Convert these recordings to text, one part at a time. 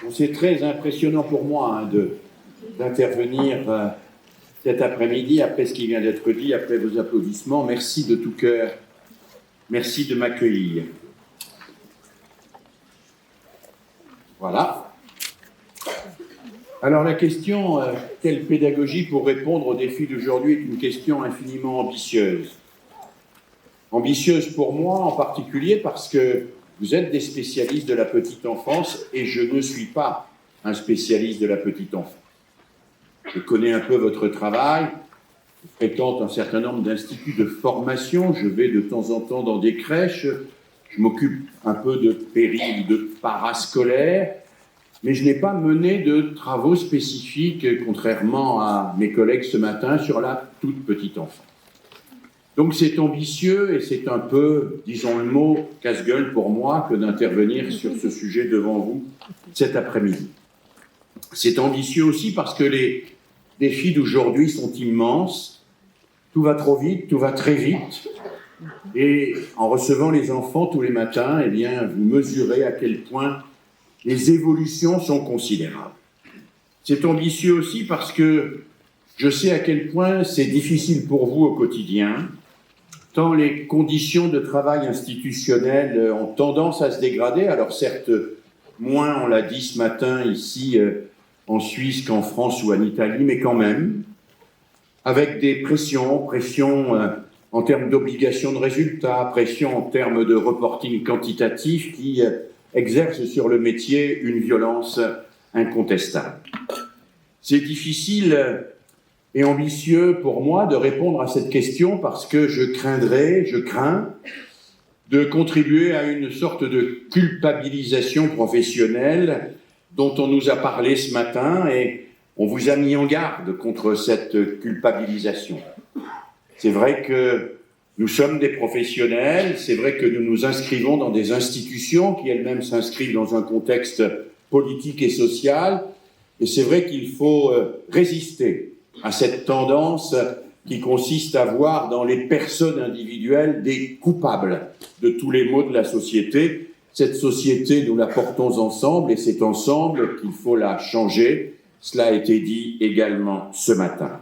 Bon, c'est très impressionnant pour moi d'intervenir cet après-midi, après ce qui vient d'être dit, après vos applaudissements. Merci de tout cœur. Merci de m'accueillir. Voilà. Alors la question, quelle pédagogie pour répondre aux défis d'aujourd'hui, est une question infiniment ambitieuse. Ambitieuse pour moi en particulier parce que vous êtes des spécialistes de la petite enfance et je ne suis pas un spécialiste de la petite enfance. Je connais un peu votre travail, je fréquente un certain nombre d'instituts de formation, je vais de temps en temps dans des crèches, je m'occupe un peu de péri, de parascolaire, mais je n'ai pas mené de travaux spécifiques, contrairement à mes collègues ce matin, sur la toute petite enfance. Donc c'est ambitieux et c'est un peu, disons le mot, casse-gueule pour moi que d'intervenir sur ce sujet devant vous cet après-midi. C'est ambitieux aussi parce que les défis d'aujourd'hui sont immenses. Tout va trop vite, tout va très vite. Et en recevant les enfants tous les matins, eh bien, vous mesurez à quel point les évolutions sont considérables. C'est ambitieux aussi parce que je sais à quel point c'est difficile pour vous au quotidien, tant les conditions de travail institutionnelles ont tendance à se dégrader. Alors certes, moins, on l'a dit ce matin ici en Suisse qu'en France ou en Italie, mais quand même, avec des pressions en termes d'obligation de résultats, pressions en termes de reporting quantitatif qui exercent sur le métier une violence incontestable. C'est difficile et ambitieux pour moi de répondre à cette question parce que je crains de contribuer à une sorte de culpabilisation professionnelle dont on nous a parlé ce matin et on vous a mis en garde contre cette culpabilisation. C'est vrai que nous sommes des professionnels, c'est vrai que nous nous inscrivons dans des institutions qui elles-mêmes s'inscrivent dans un contexte politique et social, et c'est vrai qu'il faut résister à cette tendance qui consiste à voir dans les personnes individuelles des coupables de tous les maux de la société. Cette société, nous la portons ensemble et c'est ensemble qu'il faut la changer. Cela a été dit également ce matin.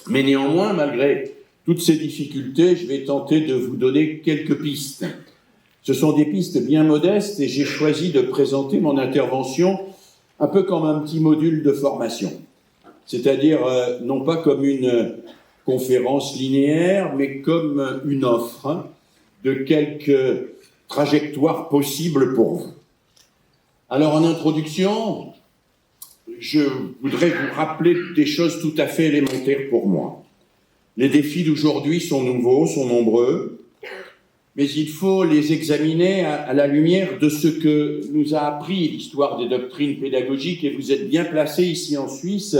Mais néanmoins, malgré toutes ces difficultés, je vais tenter de vous donner quelques pistes. Ce sont des pistes bien modestes et j'ai choisi de présenter mon intervention un peu comme un petit module de formation. C'est-à-dire non pas comme une conférence linéaire, mais comme une offre de quelques trajectoires possibles pour vous. Alors en introduction, je voudrais vous rappeler des choses tout à fait élémentaires pour moi. Les défis d'aujourd'hui sont nouveaux, sont nombreux, mais il faut les examiner à la lumière de ce que nous a appris l'histoire des doctrines pédagogiques, et vous êtes bien placés ici en Suisse,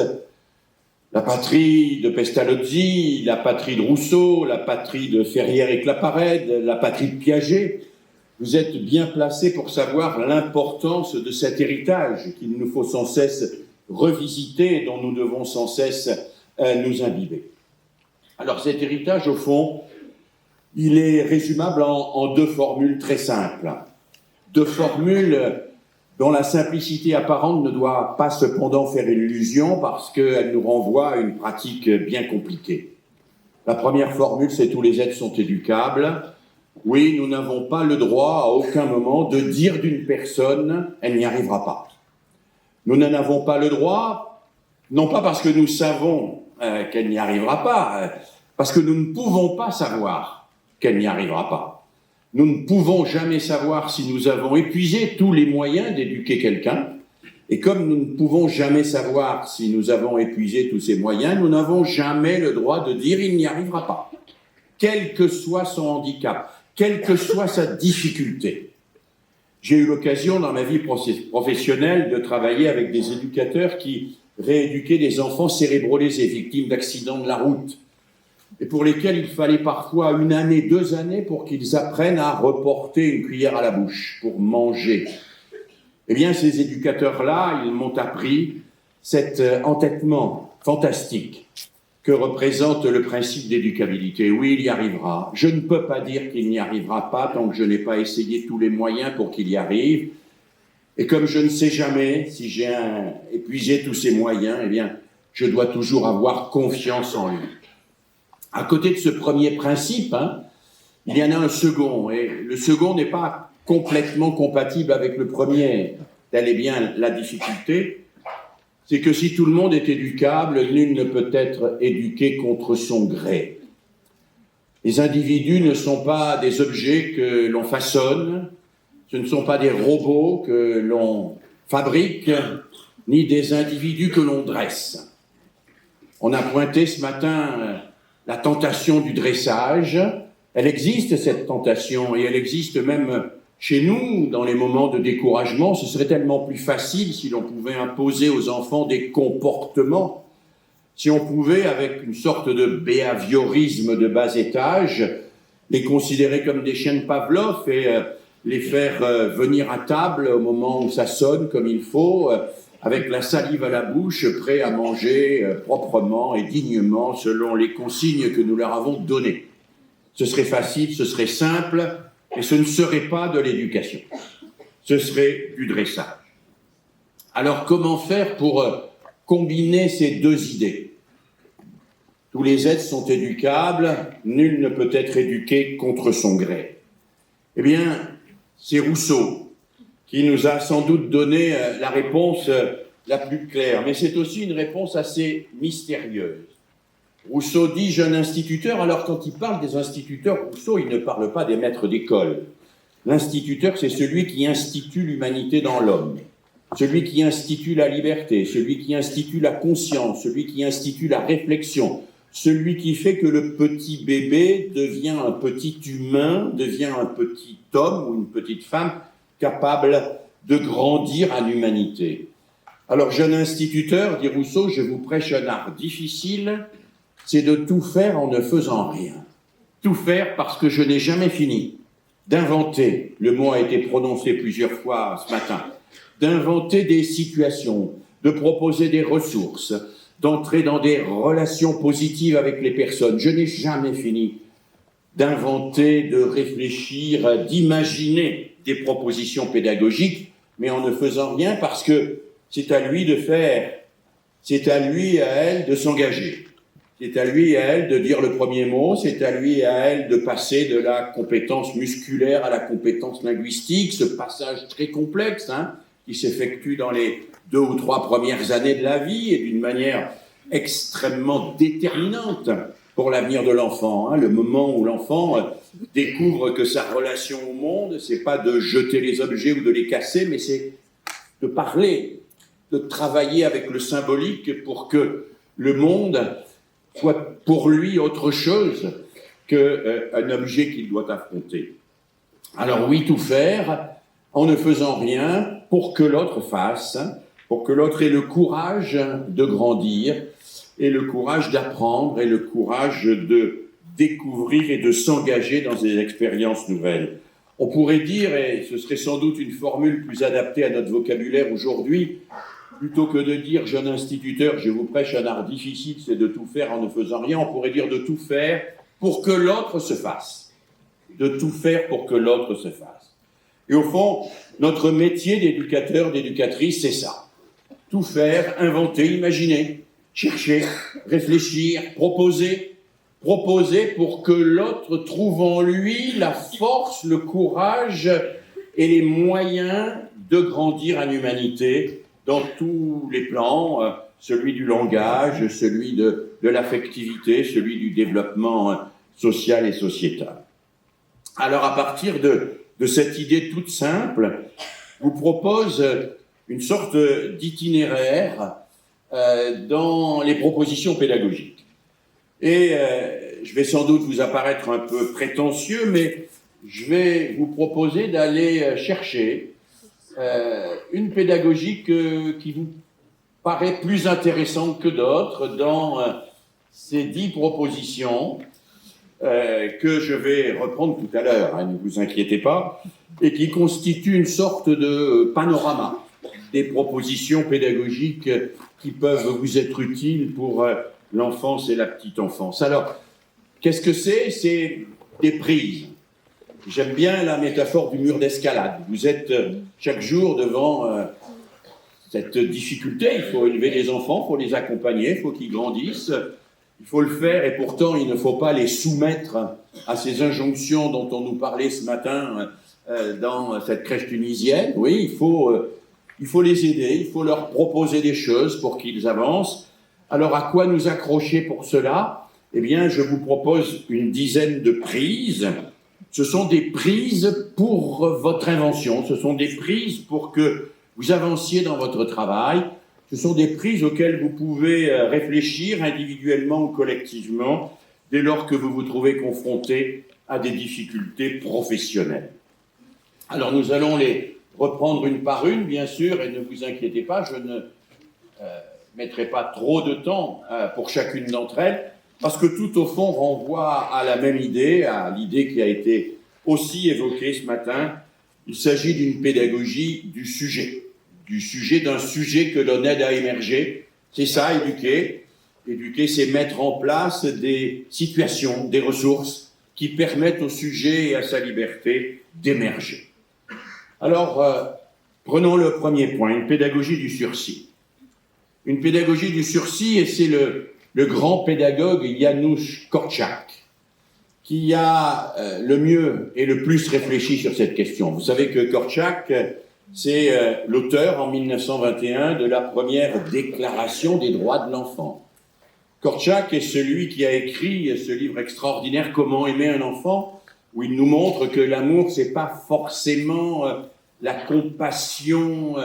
la patrie de Pestalozzi, la patrie de Rousseau, la patrie de Ferrière et Claparède, la patrie de Piaget. Vous êtes bien placés pour savoir l'importance de cet héritage qu'il nous faut sans cesse revisiter et dont nous devons sans cesse nous imbiber. Alors cet héritage, au fond, il est résumable en deux formules très simples. Deux formules dont la simplicité apparente ne doit pas cependant faire illusion parce qu'elle nous renvoie à une pratique bien compliquée. La première formule, c'est « tous les êtres sont éducables ». Oui, nous n'avons pas le droit à aucun moment de dire d'une personne « elle n'y arrivera pas ». Nous n'en avons pas le droit, non pas parce que nous savons qu'elle n'y arrivera pas, parce que nous ne pouvons pas savoir qu'elle n'y arrivera pas. Nous ne pouvons jamais savoir si nous avons épuisé tous les moyens d'éduquer quelqu'un, et comme nous ne pouvons jamais savoir si nous avons épuisé tous ces moyens, nous n'avons jamais le droit de dire « il n'y arrivera pas », quel que soit son handicap, quelle que soit sa difficulté. J'ai eu l'occasion dans ma vie professionnelle de travailler avec des éducateurs qui rééduquaient des enfants cérébrolésés, victimes d'accidents de la route, et pour lesquels il fallait parfois 1 année, 2 années pour qu'ils apprennent à reporter une cuillère à la bouche pour manger. Eh bien, ces éducateurs-là, ils m'ont appris cet entêtement fantastique que représente le principe d'éducabilité. Oui, il y arrivera. Je ne peux pas dire qu'il n'y arrivera pas tant que je n'ai pas essayé tous les moyens pour qu'il y arrive. Et comme je ne sais jamais si j'ai épuisé tous ces moyens, eh bien, je dois toujours avoir confiance en lui. À côté de ce premier principe, il y en a un second, et le second n'est pas complètement compatible avec le premier. Telle est bien la difficulté, c'est que si tout le monde est éducable, nul ne peut être éduqué contre son gré. Les individus ne sont pas des objets que l'on façonne, ce ne sont pas des robots que l'on fabrique, ni des individus que l'on dresse. On a pointé ce matin la tentation du dressage. Elle existe, cette tentation, et elle existe même chez nous, dans les moments de découragement. Ce serait tellement plus facile si l'on pouvait imposer aux enfants des comportements, si on pouvait, avec une sorte de behaviorisme de bas étage, les considérer comme des chiens de Pavlov et les faire venir à table au moment où ça sonne comme il faut, avec la salive à la bouche, prêts à manger proprement et dignement selon les consignes que nous leur avons données. Ce serait facile, ce serait simple, et ce ne serait pas de l'éducation. Ce serait du dressage. Alors, comment faire pour combiner ces deux idées? Tous les êtres sont éducables, nul ne peut être éduqué contre son gré. Eh bien, c'est Rousseau qui nous a sans doute donné la réponse la plus claire, mais c'est aussi une réponse assez mystérieuse. Rousseau dit « jeune instituteur », alors quand il parle des instituteurs, Rousseau, il ne parle pas des maîtres d'école. L'instituteur, c'est celui qui institue l'humanité dans l'homme, celui qui institue la liberté, celui qui institue la conscience, celui qui institue la réflexion, celui qui fait que le petit bébé devient un petit humain, devient un petit homme ou une petite femme capable de grandir en humanité. Alors, jeune instituteur, dit Rousseau, je vous prêche un art difficile, c'est de tout faire en ne faisant rien. Tout faire parce que je n'ai jamais fini d'inventer, le mot a été prononcé plusieurs fois ce matin, d'inventer des situations, de proposer des ressources, d'entrer dans des relations positives avec les personnes. Je n'ai jamais fini d'inventer, de réfléchir, d'imaginer des propositions pédagogiques, mais en ne faisant rien parce que c'est à lui de faire, c'est à lui et à elle de s'engager. C'est à lui et à elle de dire le premier mot, c'est à lui et à elle de passer de la compétence musculaire à la compétence linguistique, ce passage très complexe qui s'effectue dans les 2 ou 3 premières années de la vie et d'une manière extrêmement déterminante pour l'avenir de l'enfant. Le moment où l'enfant découvre que sa relation au monde, c'est pas de jeter les objets ou de les casser, mais c'est de parler, de travailler avec le symbolique pour que le monde soit pour lui autre chose qu'un objet qu'il doit affronter. Alors oui, tout faire en ne faisant rien pour que l'autre fasse, pour que l'autre ait le courage de grandir et le courage d'apprendre et le courage de découvrir et de s'engager dans des expériences nouvelles. On pourrait dire, et ce serait sans doute une formule plus adaptée à notre vocabulaire aujourd'hui, plutôt que de dire « jeune instituteur, je vous prêche un art difficile, c'est de tout faire en ne faisant rien », on pourrait dire de tout faire pour que l'autre se fasse. De tout faire pour que l'autre se fasse. Et au fond, notre métier d'éducateur, d'éducatrice, c'est ça. Tout faire, inventer, imaginer, chercher, réfléchir, proposer pour que l'autre trouve en lui la force, le courage et les moyens de grandir en humanité dans tous les plans, celui du langage, celui de l'affectivité, celui du développement social et sociétal. Alors à partir de cette idée toute simple, je vous propose une sorte d'itinéraire dans les propositions pédagogiques. Et je vais sans doute vous apparaître un peu prétentieux, mais je vais vous proposer d'aller chercher une pédagogie qui vous paraît plus intéressante que d'autres dans ces 10 propositions que je vais reprendre tout à l'heure, ne vous inquiétez pas, et qui constituent une sorte de panorama des propositions pédagogiques qui peuvent vous être utiles pour l'enfance et la petite enfance. Alors, qu'est-ce que c'est? C'est des prises. J'aime bien la métaphore du mur d'escalade. Vous êtes chaque jour devant cette difficulté. Il faut élever les enfants, il faut les accompagner, il faut qu'ils grandissent. Il faut le faire et pourtant il ne faut pas les soumettre à ces injonctions dont on nous parlait ce matin dans cette crèche tunisienne. Oui, il faut les aider, il faut leur proposer des choses pour qu'ils avancent. Alors à quoi nous accrocher pour cela? Eh bien, je vous propose une dizaine de prises. Ce sont des prises pour votre invention, ce sont des prises pour que vous avanciez dans votre travail, ce sont des prises auxquelles vous pouvez réfléchir individuellement ou collectivement dès lors que vous vous trouvez confronté à des difficultés professionnelles. Alors nous allons les reprendre une par une, bien sûr, et ne vous inquiétez pas, je ne mettrai pas trop de temps pour chacune d'entre elles, parce que tout au fond renvoie à la même idée, à l'idée qui a été aussi évoquée ce matin. Il s'agit d'une pédagogie du sujet d'un sujet que l'on aide à émerger. C'est ça, éduquer. Éduquer, c'est mettre en place des situations, des ressources qui permettent au sujet et à sa liberté d'émerger. Alors, prenons le premier point, une pédagogie du sursis. Une pédagogie du sursis, et c'est le grand pédagogue Janusz Korczak qui a le mieux et le plus réfléchi sur cette question. Vous savez que Korczak, c'est l'auteur en 1921 de la première déclaration des droits de l'enfant. Korczak est celui qui a écrit ce livre extraordinaire, Comment aimer un enfant, où il nous montre que l'amour, c'est pas forcément la compassion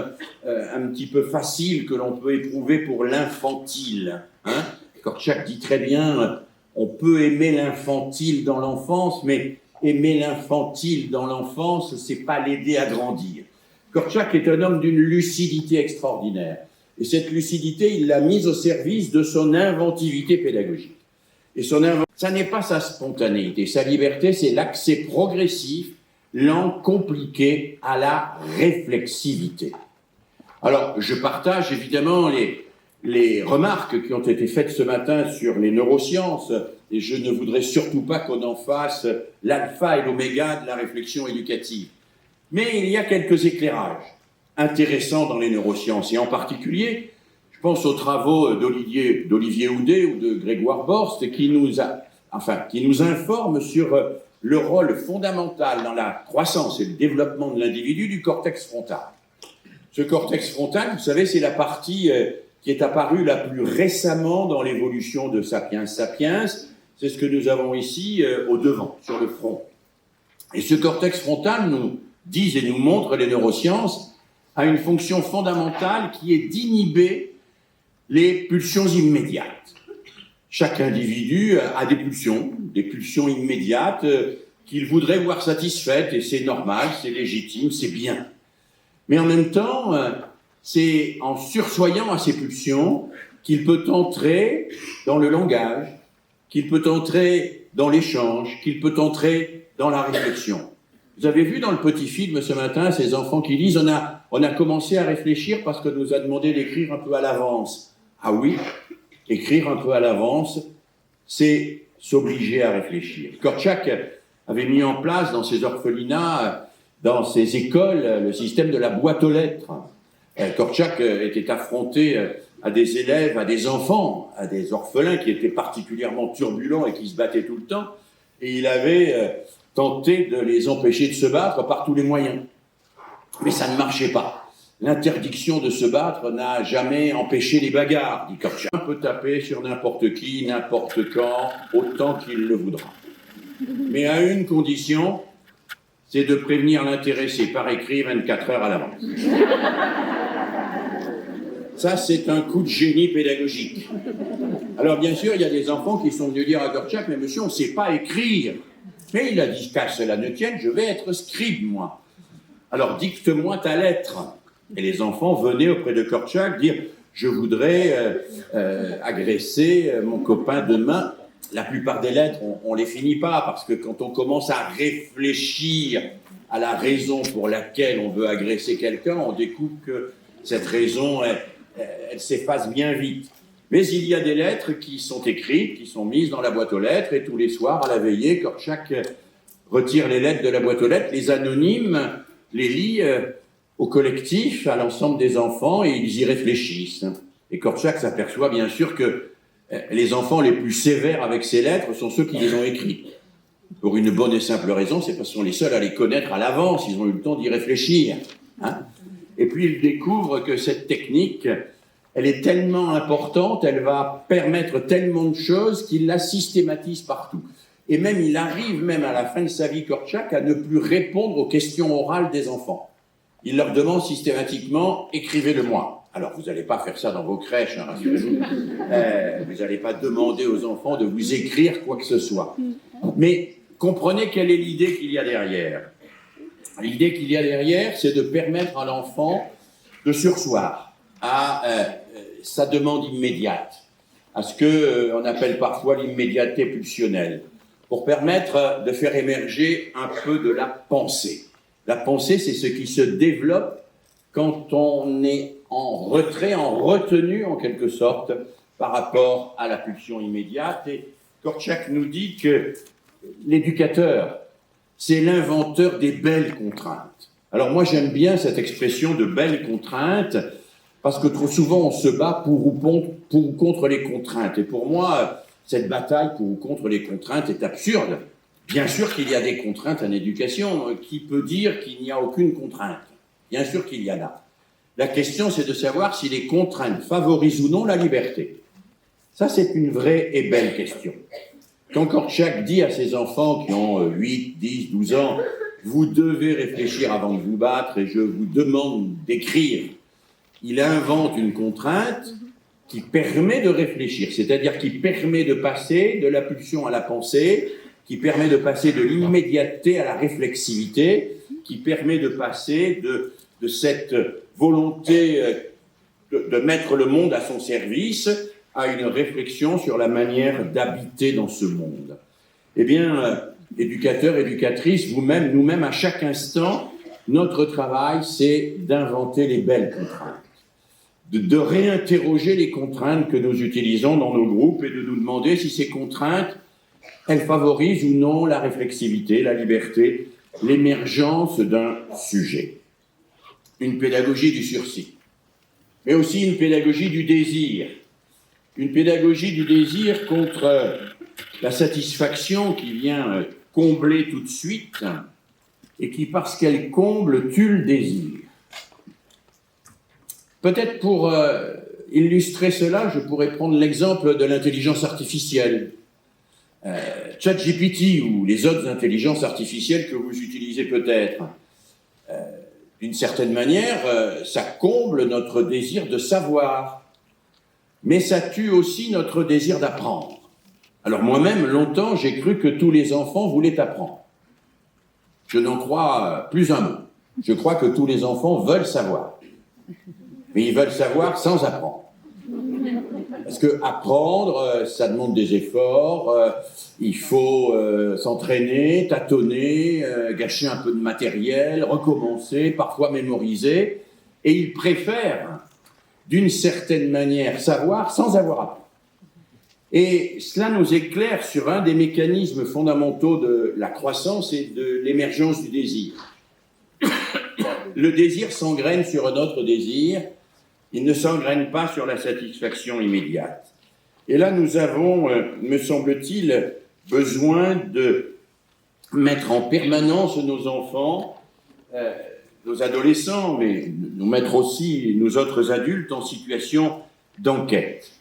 un petit peu facile que l'on peut éprouver pour l'infantile. Hein? Korczak dit très bien, on peut aimer l'infantile dans l'enfance, mais aimer l'infantile dans l'enfance, c'est pas l'aider à grandir. Korczak est un homme d'une lucidité extraordinaire. Et cette lucidité, il l'a mise au service de son inventivité pédagogique. Et ça n'est pas sa spontanéité. Sa liberté, c'est l'accès progressif, lent, compliqué à la réflexivité. Alors, je partage évidemment les remarques qui ont été faites ce matin sur les neurosciences, et je ne voudrais surtout pas qu'on en fasse l'alpha et l'oméga de la réflexion éducative. Mais il y a quelques éclairages intéressants dans les neurosciences, et en particulier, je pense aux travaux d'Olivier Houdet ou de Grégoire Borst, qui nous informent sur le rôle fondamental dans la croissance et le développement de l'individu du cortex frontal. Ce cortex frontal, vous savez, c'est la partie qui est apparue la plus récemment dans l'évolution de Sapiens Sapiens. C'est ce que nous avons ici au devant, sur le front. Et ce cortex frontal, nous disent et nous montrent les neurosciences, a une fonction fondamentale qui est d'inhiber les pulsions immédiates. Chaque individu a des pulsions immédiates qu'il voudrait voir satisfaites, et c'est normal, c'est légitime, c'est bien. Mais en même temps, c'est en sursoyant à ces pulsions qu'il peut entrer dans le langage, qu'il peut entrer dans l'échange, qu'il peut entrer dans la réflexion. Vous avez vu dans le petit film ce matin, ces enfants qui disent on a commencé à réfléchir parce qu'on nous a demandé d'écrire un peu à l'avance. Ah oui, écrire un peu à l'avance, c'est s'obliger à réfléchir. Korczak avait mis en place dans ses orphelinats, dans ses écoles, le système de la boîte aux lettres. Korczak était affronté à des élèves, à des enfants, à des orphelins qui étaient particulièrement turbulents et qui se battaient tout le temps. Et il avait tenté de les empêcher de se battre par tous les moyens. Mais ça ne marchait pas. L'interdiction de se battre n'a jamais empêché les bagarres, dit Korczak. On peut taper sur n'importe qui, n'importe quand, autant qu'il le voudra. Mais à une condition, c'est de prévenir l'intéressé par écrit 24 heures à l'avance. Ça, c'est un coup de génie pédagogique. Alors, bien sûr, il y a des enfants qui sont venus dire à Korczak, mais monsieur, on ne sait pas écrire. Mais il a dit, qu'à cela ne tienne, je vais être scribe, moi. Alors, dicte-moi ta lettre. Et les enfants venaient auprès de Korczak dire, je voudrais agresser mon copain demain. La plupart des lettres, on les finit pas, parce que quand on commence à réfléchir à la raison pour laquelle on veut agresser quelqu'un, on découvre que cette raison, elle s'efface bien vite. Mais il y a des lettres qui sont écrites, qui sont mises dans la boîte aux lettres, et tous les soirs, à la veillée, Korczak retire les lettres de la boîte aux lettres, les anonymes les lit au collectif, à l'ensemble des enfants, et ils y réfléchissent. Et Korczak s'aperçoit bien sûr que les enfants les plus sévères avec ces lettres sont ceux qui les ont écrites. Pour une bonne et simple raison, c'est parce qu'ils sont les seuls à les connaître à l'avance, ils ont eu le temps d'y réfléchir. Et puis il découvre que cette technique, elle est tellement importante, elle va permettre tellement de choses qu'il la systématise partout. Et même, il arrive même à la fin de sa vie, Korczak, à ne plus répondre aux questions orales des enfants. Il leur demande systématiquement « écrivez-le-moi ». Alors, vous n'allez pas faire ça dans vos crèches, hein, rassurez-vous. Vous n'allez pas demander aux enfants de vous écrire quoi que ce soit. Mais comprenez quelle est l'idée qu'il y a derrière. L'idée qu'il y a derrière, c'est de permettre à l'enfant de surseoir à sa demande immédiate, à ce qu'on appelle parfois l'immédiateté pulsionnelle, pour permettre de faire émerger un peu de la pensée. La pensée, c'est ce qui se développe quand on est en retrait, en retenue en quelque sorte, par rapport à la pulsion immédiate. Et Korczak nous dit que l'éducateur, c'est l'inventeur des belles contraintes. Alors moi, j'aime bien cette expression de belles contraintes, parce que trop souvent, on se bat pour ou contre les contraintes. Et pour moi, cette bataille pour ou contre les contraintes est absurde. Bien sûr qu'il y a des contraintes en éducation. Qui peut dire qu'il n'y a aucune contrainte? Bien sûr qu'il y en a. La question, c'est de savoir si les contraintes favorisent ou non la liberté. Ça, c'est une vraie et belle question. Quand Korczak dit à ses enfants qui ont 8, 10, 12 ans, « Vous devez réfléchir avant de vous battre et je vous demande d'écrire », il invente une contrainte qui permet de réfléchir, c'est-à-dire qui permet de passer de la pulsion à la pensée, qui permet de passer de l'immédiateté à la réflexivité, qui permet de passer de cette volonté de mettre le monde à son service à une réflexion sur la manière d'habiter dans ce monde. Eh bien, éducateurs, éducatrices, vous-même, nous-mêmes, à chaque instant, notre travail, c'est d'inventer les belles contraintes, de réinterroger les contraintes que nous utilisons dans nos groupes et de nous demander si ces contraintes, elles favorisent ou non la réflexivité, la liberté, l'émergence d'un sujet. Une pédagogie du sursis, mais aussi une pédagogie du désir. Une pédagogie du désir contre la satisfaction qui vient combler tout de suite et qui, parce qu'elle comble, tue le désir. Peut-être pour illustrer cela, je pourrais prendre l'exemple de l'intelligence artificielle. ChatGPT ou les autres intelligences artificielles que vous utilisez peut-être. D'une certaine manière, ça comble notre désir de savoir, mais ça tue aussi notre désir d'apprendre. Alors moi-même, longtemps, j'ai cru que tous les enfants voulaient apprendre. Je n'en crois plus un mot. Je crois que tous les enfants veulent savoir. Mais ils veulent savoir sans apprendre. Parce que apprendre, ça demande des efforts, il faut s'entraîner, tâtonner, gâcher un peu de matériel, recommencer, parfois mémoriser, et ils préfèrent, d'une certaine manière, savoir sans avoir appris. Et cela nous éclaire sur un des mécanismes fondamentaux de la croissance et de l'émergence du désir. Le désir s'engraine sur un autre désir, il ne s'engraine pas sur la satisfaction immédiate. Et là, nous avons, me semble-t-il, besoin de mettre en permanence nos enfants, nos adolescents, mais nous mettre aussi nos autres adultes en situation d'enquête.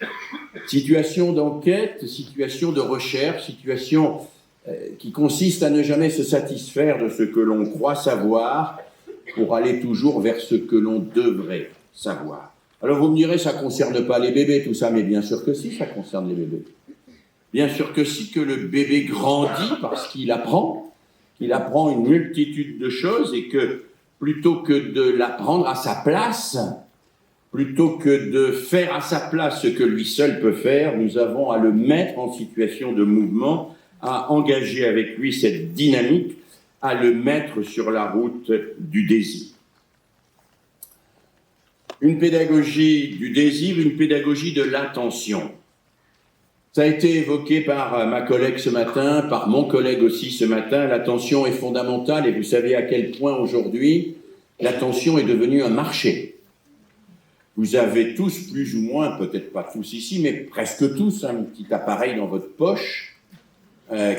Situation d'enquête, situation de recherche, situation qui consiste à ne jamais se satisfaire de ce que l'on croit savoir pour aller toujours vers ce que l'on devrait savoir. Alors vous me direz, ça ne concerne pas les bébés, tout ça, mais bien sûr que si, ça concerne les bébés. Bien sûr que si, que le bébé grandit parce qu'il apprend une multitude de choses et que plutôt que de l'apprendre à sa place, plutôt que de faire à sa place ce que lui seul peut faire, nous avons à le mettre en situation de mouvement, à engager avec lui cette dynamique, à le mettre sur la route du désir. Une pédagogie du désir, une pédagogie de l'attention. Ça a été évoqué par ma collègue ce matin, par mon collègue aussi ce matin. L'attention est fondamentale et vous savez à quel point aujourd'hui l'attention est devenue un marché. Vous avez tous, plus ou moins, peut-être pas tous ici, mais presque tous, un petit appareil dans votre poche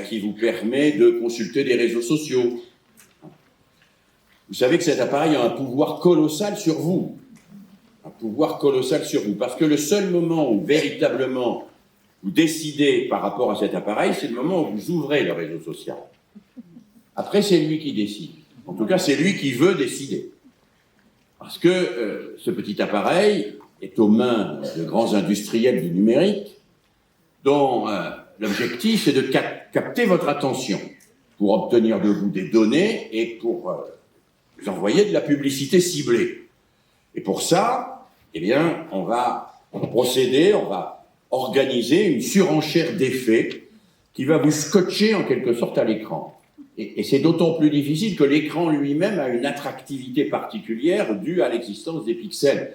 qui vous permet de consulter des réseaux sociaux. Vous savez que cet appareil a un pouvoir colossal sur vous. Un pouvoir colossal sur vous. Parce que le seul moment où véritablement vous décidez par rapport à cet appareil, c'est le moment où vous ouvrez le réseau social. Après, c'est lui qui décide. En tout cas, c'est lui qui veut décider. Parce que ce petit appareil est aux mains de grands industriels du numérique dont l'objectif est de capter votre attention pour obtenir de vous des données et pour vous envoyer de la publicité ciblée. Et pour ça, eh bien, on va procéder, on va organiser une surenchère d'effets qui va vous scotcher en quelque sorte à l'écran. Et c'est d'autant plus difficile que l'écran lui-même a une attractivité particulière due à l'existence des pixels.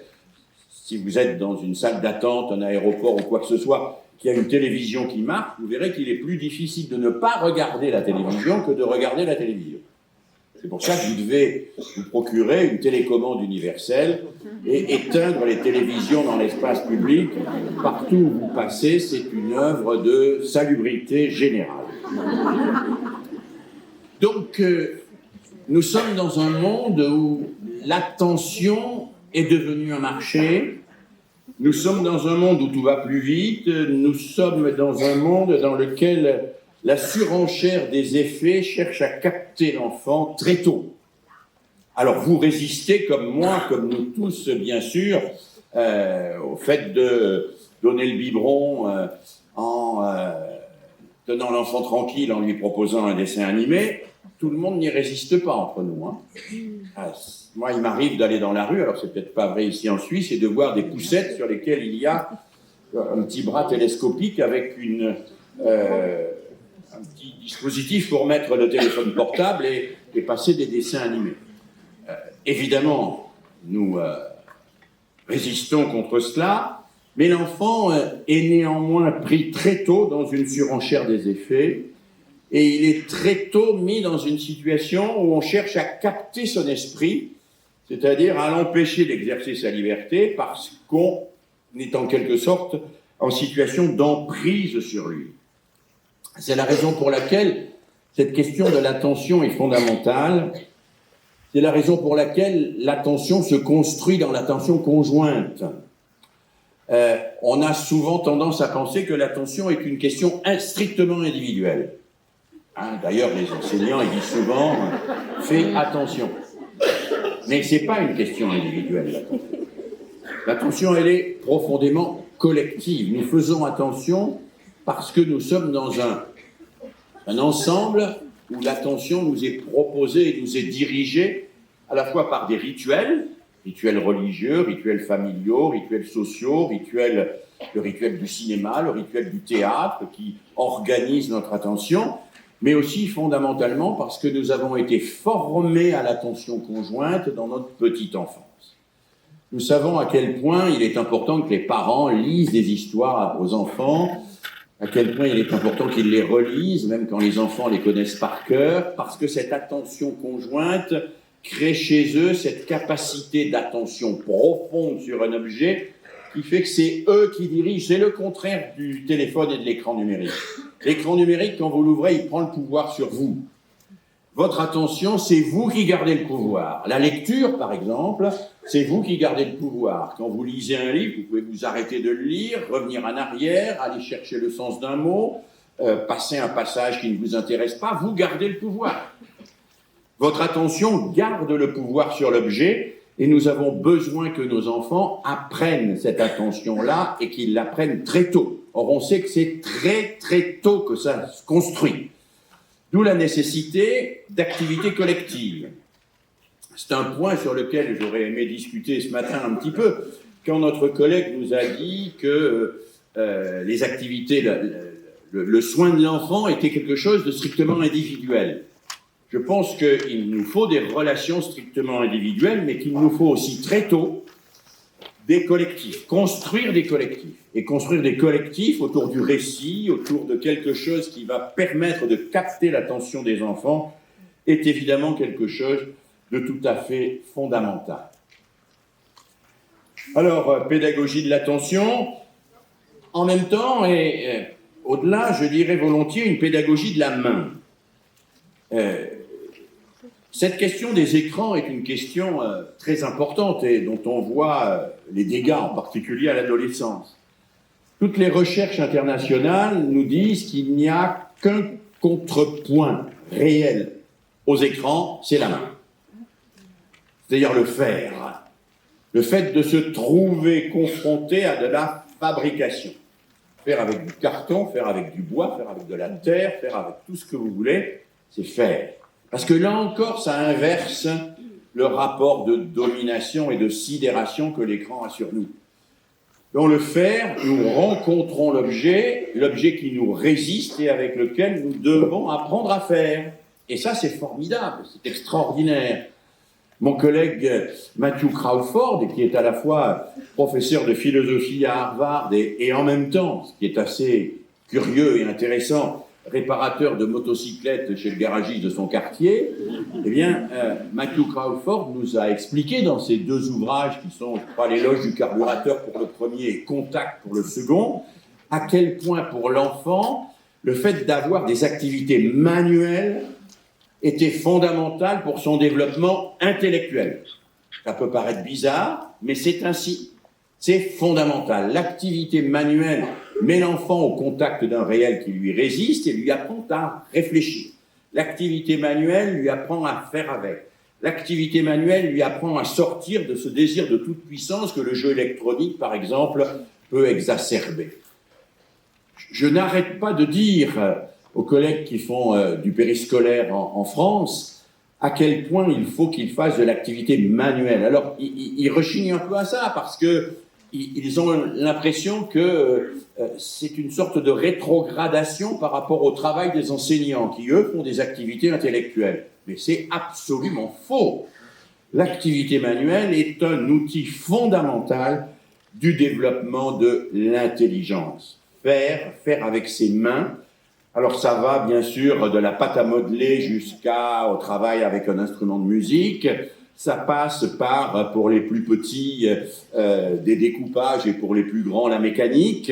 Si vous êtes dans une salle d'attente, un aéroport ou quoi que ce soit, qui a une télévision qui marche, vous verrez qu'il est plus difficile de ne pas regarder la télévision que de regarder la télévision. C'est pour ça que vous devez vous procurer une télécommande universelle et éteindre les télévisions dans l'espace public. Partout où vous passez, c'est une œuvre de salubrité générale. Donc, nous sommes dans un monde où l'attention est devenue un marché. Nous sommes dans un monde où tout va plus vite. Nous sommes dans un monde dans lequel la surenchère des effets cherche à capter l'enfant très tôt. Alors vous résistez comme moi, comme nous tous bien sûr, au fait de donner le biberon en tenant l'enfant tranquille en lui proposant un dessin animé. Tout le monde n'y résiste pas entre nous. Moi, il m'arrive d'aller dans la rue, alors c'est peut-être pas vrai ici en Suisse, et de voir des poussettes sur lesquelles il y a un petit bras télescopique avec un petit dispositif pour mettre le téléphone portable et passer des dessins animés. Évidemment, nous résistons contre cela, mais l'enfant est néanmoins pris très tôt dans une surenchère des effets et il est très tôt mis dans une situation où on cherche à capter son esprit, c'est-à-dire à l'empêcher d'exercer sa liberté parce qu'on est en quelque sorte en situation d'emprise sur lui. C'est la raison pour laquelle cette question de l'attention est fondamentale. C'est la raison pour laquelle l'attention se construit dans l'attention conjointe. On a souvent tendance à penser que l'attention est une question strictement individuelle. D'ailleurs, les enseignants ils disent souvent « fais attention ». Mais ce n'est pas une question individuelle, l'attention. L'attention, elle est profondément collective. Nous faisons attention parce que nous sommes dans un ensemble où l'attention nous est proposée et nous est dirigée à la fois par des rituels religieux, rituels familiaux, rituels sociaux, le rituel du cinéma, le rituel du théâtre qui organise notre attention, mais aussi fondamentalement parce que nous avons été formés à l'attention conjointe dans notre petite enfance. Nous savons à quel point il est important que les parents lisent des histoires aux enfants, à quel point il est important qu'ils les relisent, même quand les enfants les connaissent par cœur, parce que cette attention conjointe crée chez eux cette capacité d'attention profonde sur un objet qui fait que c'est eux qui dirigent. C'est le contraire du téléphone et de l'écran numérique. L'écran numérique, quand vous l'ouvrez, il prend le pouvoir sur vous. Votre attention, c'est vous qui gardez le pouvoir. La lecture, par exemple, c'est vous qui gardez le pouvoir. Quand vous lisez un livre, vous pouvez vous arrêter de le lire, revenir en arrière, aller chercher le sens d'un mot, passer un passage qui ne vous intéresse pas, vous gardez le pouvoir. Votre attention garde le pouvoir sur l'objet et nous avons besoin que nos enfants apprennent cette attention-là et qu'ils l'apprennent très tôt. Or, on sait que c'est très très tôt que ça se construit. D'où la nécessité d'activités collectives. C'est un point sur lequel j'aurais aimé discuter ce matin un petit peu, quand notre collègue nous a dit que les activités, le soin de l'enfant était quelque chose de strictement individuel. Je pense qu'il nous faut des relations strictement individuelles, mais qu'il nous faut aussi très tôt des collectifs, construire des collectifs. Et construire des collectifs autour du récit, autour de quelque chose qui va permettre de capter l'attention des enfants, est évidemment quelque chose de tout à fait fondamental. Alors, pédagogie de l'attention, en même temps, et au-delà, je dirais volontiers une pédagogie de la main. Cette question des écrans est une question très importante et dont on voit les dégâts, en particulier à l'adolescence. Toutes les recherches internationales nous disent qu'il n'y a qu'un contrepoint réel aux écrans, c'est la main. C'est-à-dire le faire. Le fait de se trouver confronté à de la fabrication. Faire avec du carton, faire avec du bois, faire avec de la terre, faire avec tout ce que vous voulez, c'est faire. Parce que là encore, ça inverse le rapport de domination et de sidération que l'écran a sur nous. Dans le faire, nous rencontrons l'objet qui nous résiste et avec lequel nous devons apprendre à faire. Et ça, c'est formidable, c'est extraordinaire. Mon collègue Matthew Crawford, qui est à la fois professeur de philosophie à Harvard et en même temps, ce qui est assez curieux et intéressant, réparateur de motocyclettes chez le garagiste de son quartier, eh bien, Matthew Crawford nous a expliqué dans ses deux ouvrages qui sont, je crois, l'éloge du carburateur pour le premier et Contact pour le second, à quel point pour l'enfant, le fait d'avoir des activités manuelles était fondamental pour son développement intellectuel. Ça peut paraître bizarre, mais c'est ainsi. C'est fondamental. L'activité manuelle met l'enfant au contact d'un réel qui lui résiste et lui apprend à réfléchir. L'activité manuelle lui apprend à faire avec. L'activité manuelle lui apprend à sortir de ce désir de toute puissance que le jeu électronique, par exemple, peut exacerber. Je n'arrête pas de dire aux collègues qui font du périscolaire en France à quel point il faut qu'ils fassent de l'activité manuelle. Alors, ils rechignent un peu à ça parce que ils ont l'impression que c'est une sorte de rétrogradation par rapport au travail des enseignants qui, eux, font des activités intellectuelles. Mais c'est absolument faux. L'activité manuelle est un outil fondamental du développement de l'intelligence. Faire avec ses mains. Alors ça va bien sûr de la pâte à modeler jusqu'au travail avec un instrument de musique. Ça passe par, pour les plus petits, des découpages et pour les plus grands, la mécanique.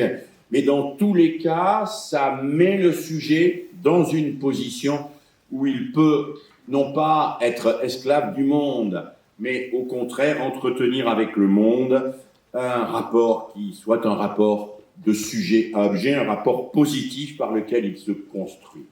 Mais dans tous les cas, ça met le sujet dans une position où il peut non pas être esclave du monde, mais au contraire entretenir avec le monde un rapport qui soit un rapport de sujet à objet, un rapport positif par lequel il se construit.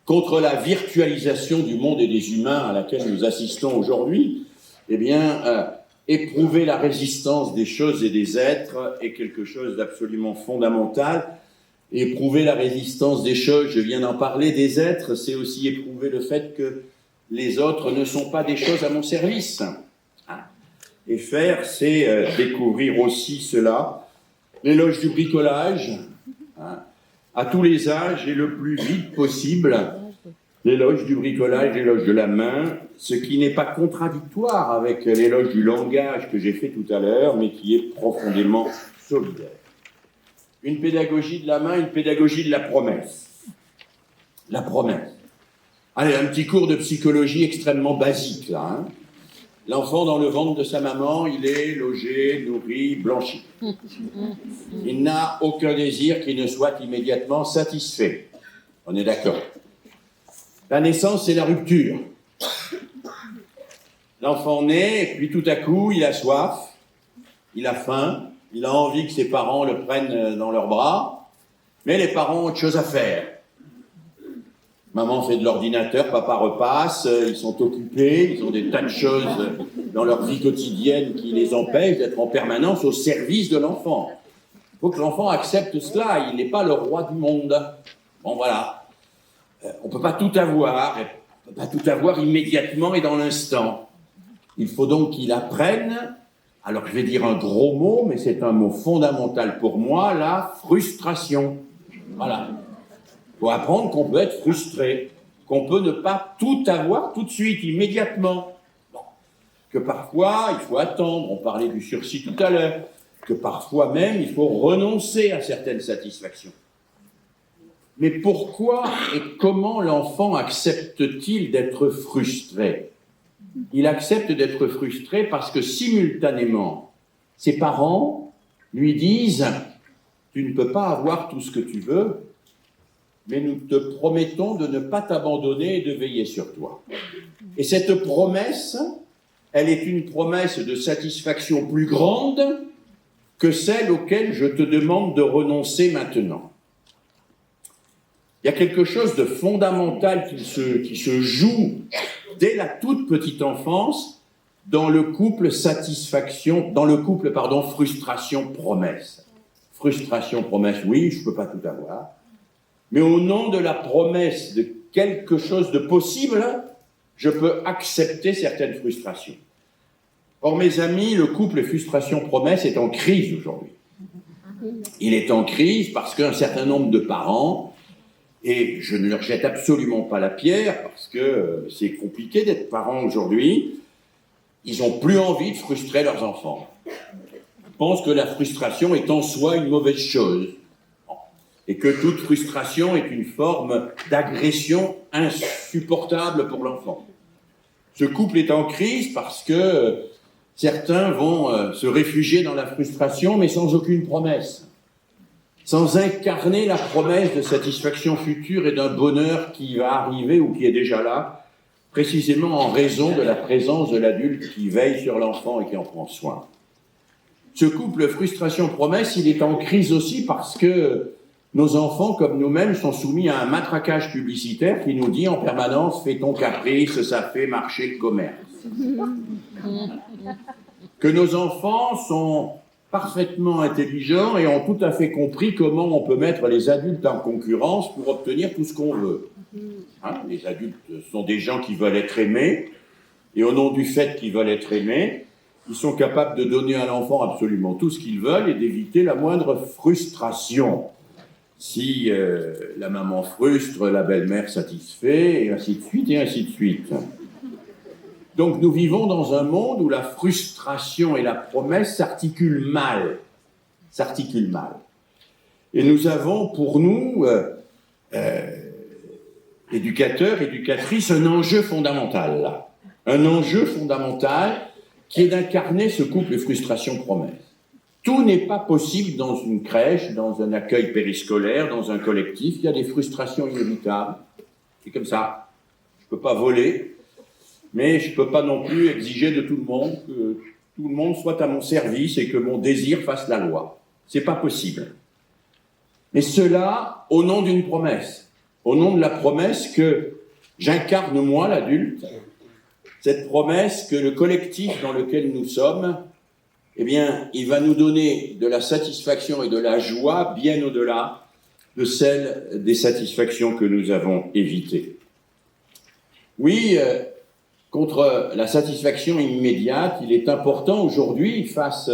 Contre la virtualisation du monde et des humains à laquelle nous assistons aujourd'hui, eh bien, éprouver la résistance des choses et des êtres est quelque chose d'absolument fondamental. Éprouver la résistance des choses, je viens d'en parler, des êtres, c'est aussi éprouver le fait que les autres ne sont pas des choses à mon service. Et faire, c'est découvrir aussi cela. L'éloge du bricolage, à tous les âges et le plus vite possible, l'éloge du bricolage, l'éloge de la main, ce qui n'est pas contradictoire avec l'éloge du langage que j'ai fait tout à l'heure, mais qui est profondément solidaire. Une pédagogie de la main, une pédagogie de la promesse. La promesse. Allez, un petit cours de psychologie extrêmement basique, là. L'enfant dans le ventre de sa maman, il est logé, nourri, blanchi. Il n'a aucun désir qui ne soit immédiatement satisfait. On est d'accord. La naissance, c'est la rupture. L'enfant naît, et puis tout à coup, il a soif, il a faim, il a envie que ses parents le prennent dans leurs bras, mais les parents ont autre chose à faire. Maman fait de l'ordinateur, papa repasse, ils sont occupés, ils ont des tas de choses dans leur vie quotidienne qui les empêchent d'être en permanence au service de l'enfant. Il faut que l'enfant accepte cela, il n'est pas le roi du monde. Bon voilà, on ne peut pas tout avoir, on ne peut pas tout avoir immédiatement et dans l'instant. Il faut donc qu'il apprenne, alors je vais dire un gros mot, mais c'est un mot fondamental pour moi, la frustration. Voilà. Il faut apprendre qu'on peut être frustré, qu'on peut ne pas tout avoir tout de suite, immédiatement. Bon. que parfois il faut attendre, on parlait du sursis tout à l'heure, que parfois même il faut renoncer à certaines satisfactions. Mais pourquoi et comment l'enfant accepte-t-il d'être frustré? Il accepte d'être frustré parce que simultanément, ses parents lui disent « Tu ne peux pas avoir tout ce que tu veux, mais nous te promettons de ne pas t'abandonner et de veiller sur toi. » Et cette promesse, elle est une promesse de satisfaction plus grande que celle auquel je te demande de renoncer maintenant. Il y a quelque chose de fondamental qui se joue dès la toute petite enfance dans le couple frustration-promesse. Frustration-promesse, oui, je ne peux pas tout avoir. Mais au nom de la promesse de quelque chose de possible, je peux accepter certaines frustrations. Or, mes amis, le couple frustration-promesse est en crise aujourd'hui. Il est en crise parce qu'un certain nombre de parents, et je ne leur jette absolument pas la pierre parce que c'est compliqué d'être parent aujourd'hui, ils n'ont plus envie de frustrer leurs enfants. Ils pensent que la frustration est en soi une mauvaise chose et que toute frustration est une forme d'agression insupportable pour l'enfant. Ce couple est en crise parce que certains vont se réfugier dans la frustration mais sans aucune promesse, sans incarner la promesse de satisfaction future et d'un bonheur qui va arriver ou qui est déjà là, précisément en raison de la présence de l'adulte qui veille sur l'enfant et qui en prend soin. Ce couple frustration-promesse, il est en crise aussi parce que nos enfants, comme nous-mêmes, sont soumis à un matraquage publicitaire qui nous dit en permanence « fais ton caprice, ça fait marcher le commerce ». Que nos enfants sont parfaitement intelligents et ont tout à fait compris comment on peut mettre les adultes en concurrence pour obtenir tout ce qu'on veut. Les adultes sont des gens qui veulent être aimés, et au nom du fait qu'ils veulent être aimés, ils sont capables de donner à l'enfant absolument tout ce qu'ils veulent et d'éviter la moindre frustration. Si la maman frustre, la belle-mère satisfait, et ainsi de suite, et ainsi de suite. Donc nous vivons dans un monde où la frustration et la promesse s'articulent mal. Et nous avons pour nous, éducateurs, éducatrices, un enjeu fondamental. Un enjeu fondamental qui est d'incarner ce couple frustration-promesse. Tout n'est pas possible dans une crèche, dans un accueil périscolaire, dans un collectif. Il y a des frustrations inévitables. C'est comme ça. Je ne peux pas voler, mais je ne peux pas non plus exiger de tout le monde que tout le monde soit à mon service et que mon désir fasse la loi. Ce n'est pas possible. Mais cela au nom d'une promesse. Au nom de la promesse que j'incarne moi, l'adulte, cette promesse que le collectif dans lequel nous sommes, eh bien, il va nous donner de la satisfaction et de la joie bien au-delà de celle des satisfactions que nous avons évitées. Oui, contre la satisfaction immédiate, il est important aujourd'hui, face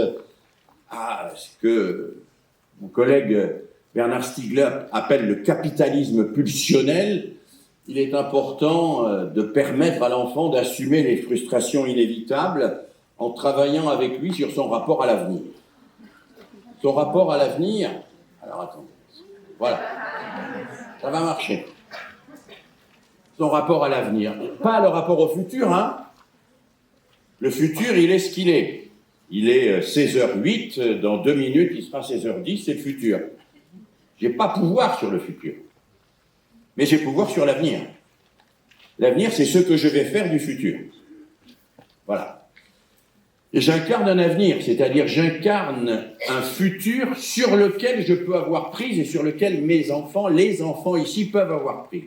à ce que mon collègue Bernard Stiegler appelle le capitalisme pulsionnel, il est important de permettre à l'enfant d'assumer les frustrations inévitables en travaillant avec lui sur son rapport à l'avenir. Son rapport à l'avenir... Alors attendez, voilà, ça va marcher. Son rapport à l'avenir, pas le rapport au futur, hein. Le futur, il est ce qu'il est. Il est 16h08, dans 2 minutes, il sera 16h10, c'est le futur. Je n'ai pas pouvoir sur le futur, mais j'ai pouvoir sur l'avenir. L'avenir, c'est ce que je vais faire du futur. Voilà. Et j'incarne un avenir, c'est-à-dire j'incarne un futur sur lequel je peux avoir prise et sur lequel mes enfants, les enfants ici, peuvent avoir prise.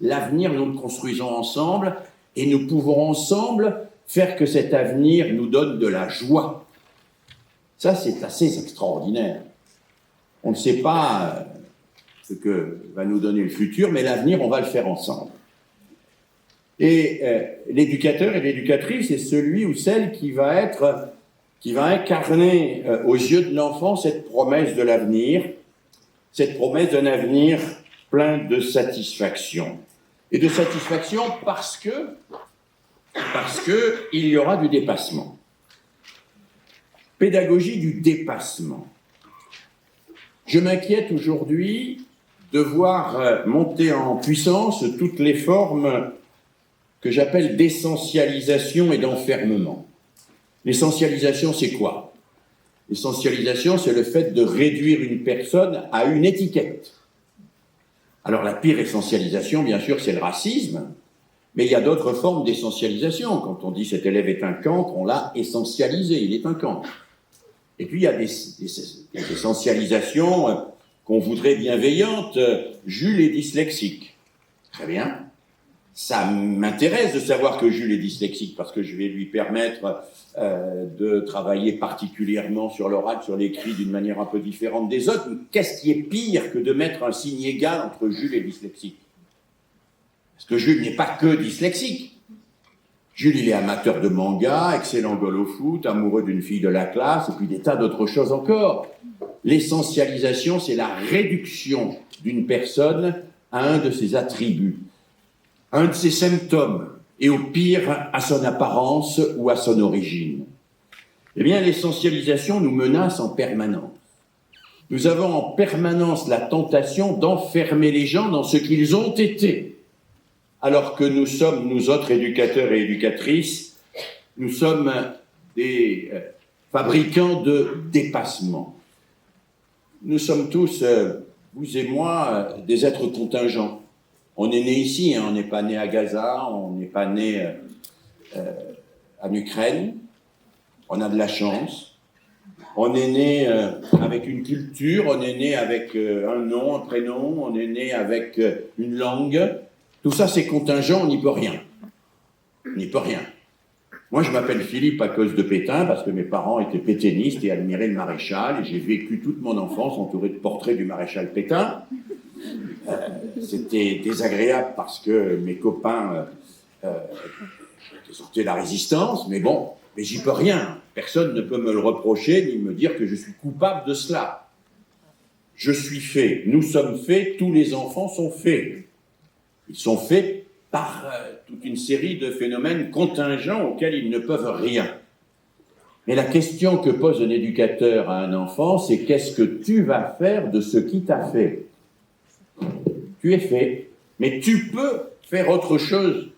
L'avenir, nous le construisons ensemble et nous pouvons ensemble faire que cet avenir nous donne de la joie. Ça, c'est assez extraordinaire. On ne sait pas ce que va nous donner le futur, mais l'avenir, on va le faire ensemble. Et l'éducateur et l'éducatrice, c'est celui ou celle qui va incarner aux yeux de l'enfant cette promesse de l'avenir, cette promesse d'un avenir plein de satisfaction. Et de satisfaction parce que parce qu'il y aura du dépassement. Pédagogie du dépassement. Je m'inquiète aujourd'hui de voir monter en puissance toutes les formes que j'appelle d'essentialisation et d'enfermement. L'essentialisation, c'est quoi? L'essentialisation, c'est le fait de réduire une personne à une étiquette. Alors la pire essentialisation, bien sûr, c'est le racisme, mais il y a d'autres formes d'essentialisation. Quand on dit cet élève est un cancre, on l'a essentialisé, il est un cancre. Et puis il y a des essentialisations qu'on voudrait bienveillantes. Jules est dyslexique. Très bien. Ça m'intéresse de savoir que Jules est dyslexique parce que je vais lui permettre de travailler particulièrement sur l'oral, sur l'écrit d'une manière un peu différente des autres. Mais qu'est-ce qui est pire que de mettre un signe égal entre Jules et dyslexique? Parce que Jules n'est pas que dyslexique. Jules, il est amateur de manga, excellent goal au foot, amoureux d'une fille de la classe, et puis des tas d'autres choses encore. L'essentialisation, c'est la réduction d'une personne à un de ses attributs, un de ses symptômes, et au pire, à son apparence ou à son origine. Eh bien, l'essentialisation nous menace en permanence. Nous avons en permanence la tentation d'enfermer les gens dans ce qu'ils ont été, alors que nous sommes, nous autres éducateurs et éducatrices, nous sommes des fabricants de dépassement. Nous sommes tous, vous et moi, des êtres contingents. On est né ici, hein, on n'est pas né à Gaza, on n'est pas né en Ukraine, on a de la chance. On est né avec une culture, on est né avec un nom, un prénom, on est né avec une langue. Tout ça, c'est contingent, on n'y peut rien. On n'y peut rien. Moi, je m'appelle Philippe à cause de Pétain, parce que mes parents étaient pétainistes et admiraient le maréchal, et j'ai vécu toute mon enfance entouré de portraits du maréchal Pétain. C'était désagréable parce que mes copains sortaient de la résistance, mais bon, mais j'y peux rien. Personne ne peut me le reprocher ni me dire que je suis coupable de cela. Je suis fait, nous sommes faits, tous les enfants sont faits. Ils sont faits par toute une série de phénomènes contingents auxquels ils ne peuvent rien. Mais la question que pose un éducateur à un enfant, c'est qu'est-ce que tu vas faire de ce qui t'a fait? Tu es fait, mais tu peux faire autre chose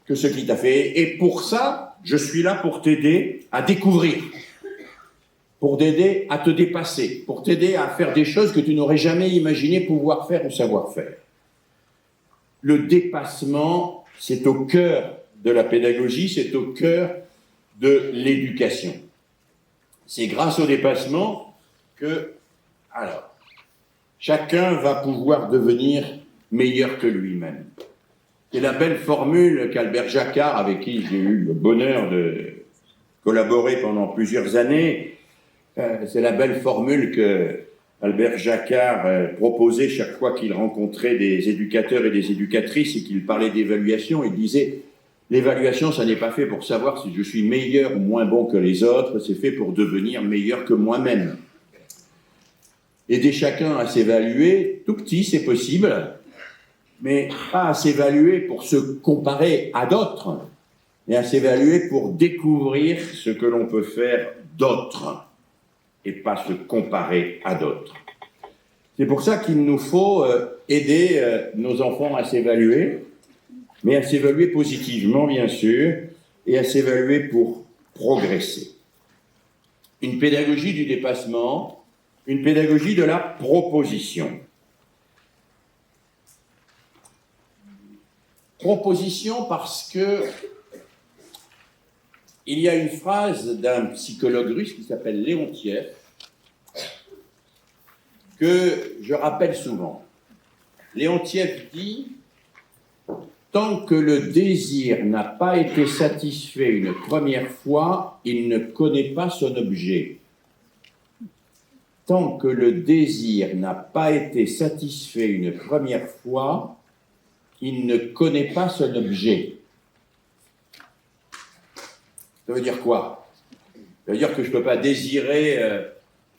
que ce qui t'a fait. Et pour ça, je suis là pour t'aider à découvrir, pour t'aider à te dépasser, pour t'aider à faire des choses que tu n'aurais jamais imaginé pouvoir faire ou savoir faire. Le dépassement, c'est au cœur de la pédagogie, c'est au cœur de l'éducation. C'est grâce au dépassement que, alors, chacun va pouvoir devenir meilleur que lui-même. C'est la belle formule qu'Albert Jacquard, avec qui j'ai eu le bonheur de collaborer pendant plusieurs années, c'est la belle formule que Albert Jacquard proposait chaque fois qu'il rencontrait des éducateurs et des éducatrices et qu'il parlait d'évaluation. Il disait « L'évaluation, ça n'est pas fait pour savoir si je suis meilleur ou moins bon que les autres, c'est fait pour devenir meilleur que moi-même. » Aider chacun à s'évaluer, tout petit, c'est possible, mais pas à s'évaluer pour se comparer à d'autres, mais à s'évaluer pour découvrir ce que l'on peut faire d'autre et pas se comparer à d'autres. C'est pour ça qu'il nous faut aider nos enfants à s'évaluer, mais à s'évaluer positivement, bien sûr, et à s'évaluer pour progresser. Une pédagogie du dépassement, une pédagogie de la proposition. Proposition parce que il y a une phrase d'un psychologue russe qui s'appelle Léontiev que je rappelle souvent. Léontiev dit « Tant que le désir n'a pas été satisfait une première fois, il ne connaît pas son objet. » Tant que le désir n'a pas été satisfait une première fois, il ne connaît pas son objet. Ça veut dire quoi? Ça veut dire que je ne peux pas désirer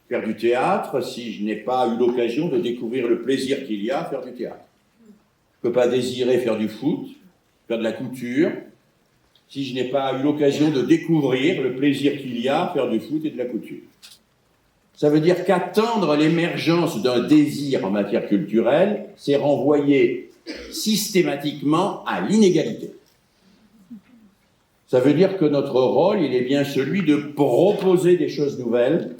faire du théâtre si je n'ai pas eu l'occasion de découvrir le plaisir qu'il y a à faire du théâtre. Je ne peux pas désirer faire du foot, faire de la couture, si je n'ai pas eu l'occasion de découvrir le plaisir qu'il y a à faire du foot et de la couture. Ça veut dire qu'attendre l'émergence d'un désir en matière culturelle, c'est renvoyer systématiquement à l'inégalité. Ça veut dire que notre rôle, il est bien celui de proposer des choses nouvelles,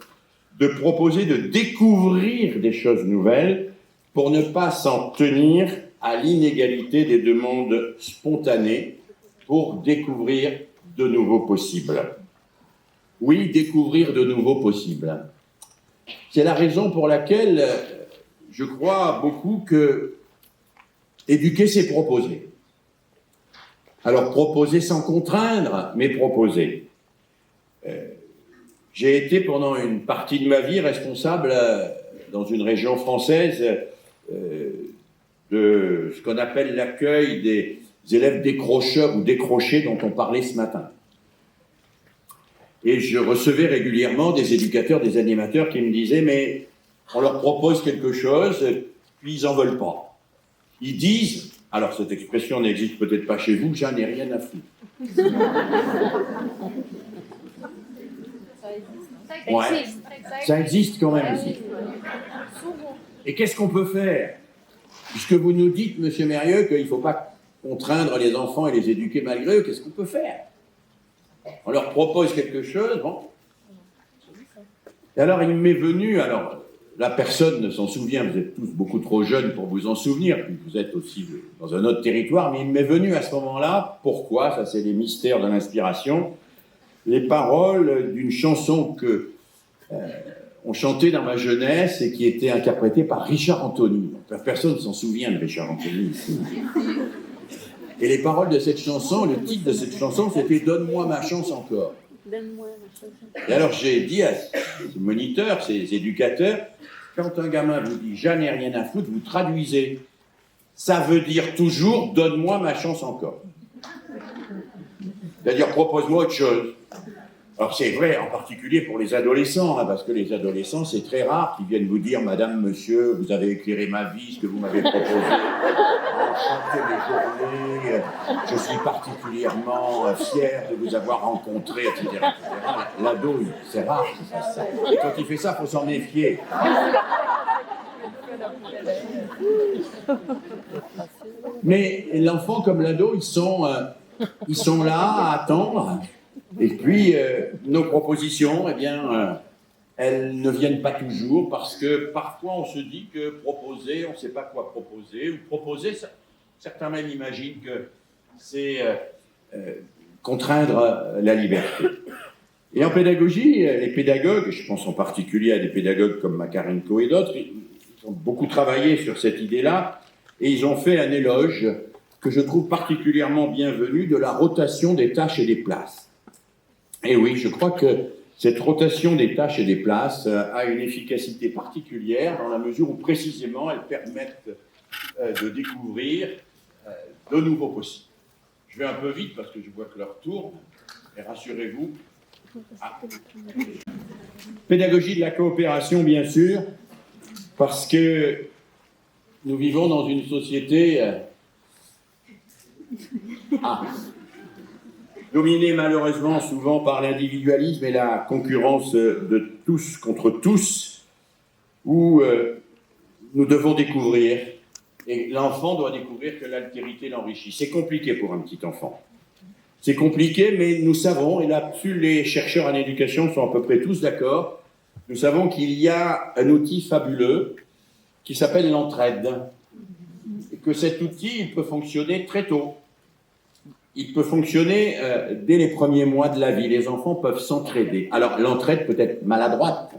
de proposer de découvrir des choses nouvelles pour ne pas s'en tenir à l'inégalité des demandes spontanées pour découvrir de nouveaux possibles. Oui, découvrir de nouveaux possibles. C'est la raison pour laquelle je crois beaucoup que éduquer, c'est proposer. Alors, proposer sans contraindre, mais proposer. J'ai été pendant une partie de ma vie responsable dans une région française de ce qu'on appelle l'accueil des élèves décrocheurs ou décrochés dont on parlait ce matin. Et je recevais régulièrement des éducateurs, des animateurs qui me disaient « mais on leur propose quelque chose, puis ils n'en veulent pas. Ils disent, alors cette expression n'existe peut-être pas chez vous, j'en ai rien à foutre. » Ouais, ça existe quand même ici. Et qu'est-ce qu'on peut faire? Puisque vous nous dites, Monsieur Mérieux, qu'il ne faut pas contraindre les enfants et les éduquer malgré eux, qu'est-ce qu'on peut faire? On leur propose quelque chose, bon. Et alors il m'est venu, alors la personne ne s'en souvient, vous êtes tous beaucoup trop jeunes pour vous en souvenir, puis vous êtes aussi dans un autre territoire, mais il m'est venu à ce moment-là, pourquoi? Ça c'est les mystères de l'inspiration, les paroles d'une chanson que on chantait dans ma jeunesse et qui était interprétée par Richard Anthony. Personne ne s'en souvient de Richard Anthony ici. Et les paroles de cette chanson, le titre de cette chanson, c'était « Donne-moi ma chance encore ». Et alors j'ai dit à ces moniteurs, ces éducateurs, quand un gamin vous dit « j'en ai rien à foutre », vous traduisez. Ça veut dire toujours « donne-moi ma chance encore ». C'est-à-dire « propose-moi autre chose ». Alors c'est vrai, en particulier pour les adolescents, hein, parce que les adolescents, c'est très rare qu'ils viennent vous dire « Madame, monsieur, vous avez éclairé ma vie, ce que vous m'avez proposé, enchanté mes journées, je suis particulièrement fier de vous avoir rencontré, etc. etc. » L'ado, c'est rare qu'il fasse ça. Et quand il fait ça, il faut s'en méfier. Mais l'enfant comme l'ado, ils sont là à attendre. Et puis, nos propositions, eh bien, elles ne viennent pas toujours parce que parfois on se dit que proposer, on ne sait pas quoi proposer, ou proposer, certains même imaginent que c'est contraindre la liberté. Et en pédagogie, les pédagogues, je pense en particulier à des pédagogues comme Makarenko et d'autres, ils ont beaucoup travaillé sur cette idée-là et ils ont fait un éloge que je trouve particulièrement bienvenu de la rotation des tâches et des places. Et oui, je crois que cette rotation des tâches et des places a une efficacité particulière dans la mesure où précisément elles permettent de découvrir de nouveaux possibles. Je vais un peu vite parce que je vois que l'heure tourne, et rassurez-vous. Ah. Pédagogie de la coopération, bien sûr, parce que nous vivons dans une société dominée malheureusement souvent par l'individualisme et la concurrence de tous contre tous, où nous devons découvrir, et l'enfant doit découvrir que l'altérité l'enrichit. C'est compliqué pour un petit enfant. C'est compliqué, mais nous savons, et là-dessus les chercheurs en éducation sont à peu près tous d'accord, nous savons qu'il y a un outil fabuleux qui s'appelle l'entraide, et que cet outil, il peut fonctionner très tôt. Il peut fonctionner dès les premiers mois de la vie. Les enfants peuvent s'entraider. Alors, l'entraide peut être maladroite,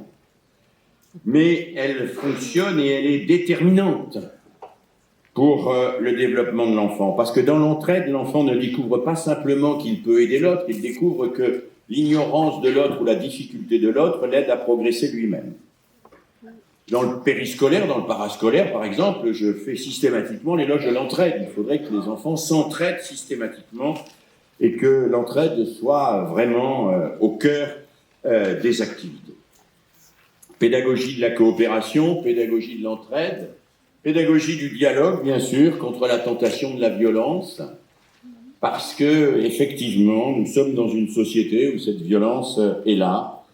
mais elle fonctionne et elle est déterminante pour le développement de l'enfant. Parce que dans l'entraide, l'enfant ne découvre pas simplement qu'il peut aider l'autre, il découvre que l'ignorance de l'autre ou la difficulté de l'autre l'aide à progresser lui-même. Dans le périscolaire, dans le parascolaire, par exemple, je fais systématiquement l'éloge de l'entraide. Il faudrait que les enfants s'entraident systématiquement et que l'entraide soit vraiment au cœur des activités. Pédagogie de la coopération, pédagogie de l'entraide, pédagogie du dialogue, bien sûr, contre la tentation de la violence, parce que, effectivement, nous sommes dans une société où cette violence est là,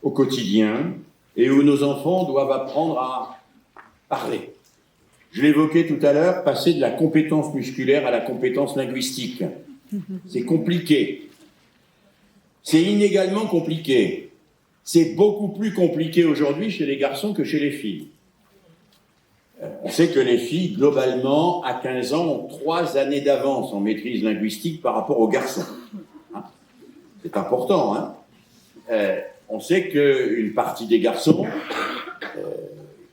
au quotidien, et où nos enfants doivent apprendre à parler. Je l'évoquais tout à l'heure, passer de la compétence musculaire à la compétence linguistique. C'est compliqué. C'est inégalement compliqué. C'est beaucoup plus compliqué aujourd'hui chez les garçons que chez les filles. On sait que les filles, globalement, à 15 ans, ont 3 années d'avance en maîtrise linguistique par rapport aux garçons. C'est important, hein. On sait qu'une partie des garçons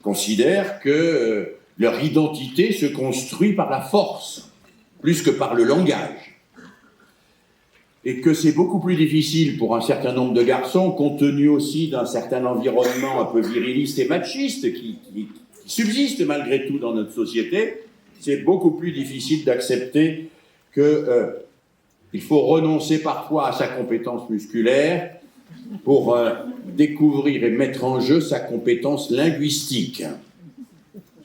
considèrent que leur identité se construit par la force, plus que par le langage. Et que c'est beaucoup plus difficile pour un certain nombre de garçons, compte tenu aussi d'un certain environnement un peu viriliste et machiste qui subsiste malgré tout dans notre société, c'est beaucoup plus difficile d'accepter qu'il faut renoncer parfois à sa compétence musculaire pour découvrir et mettre en jeu sa compétence linguistique.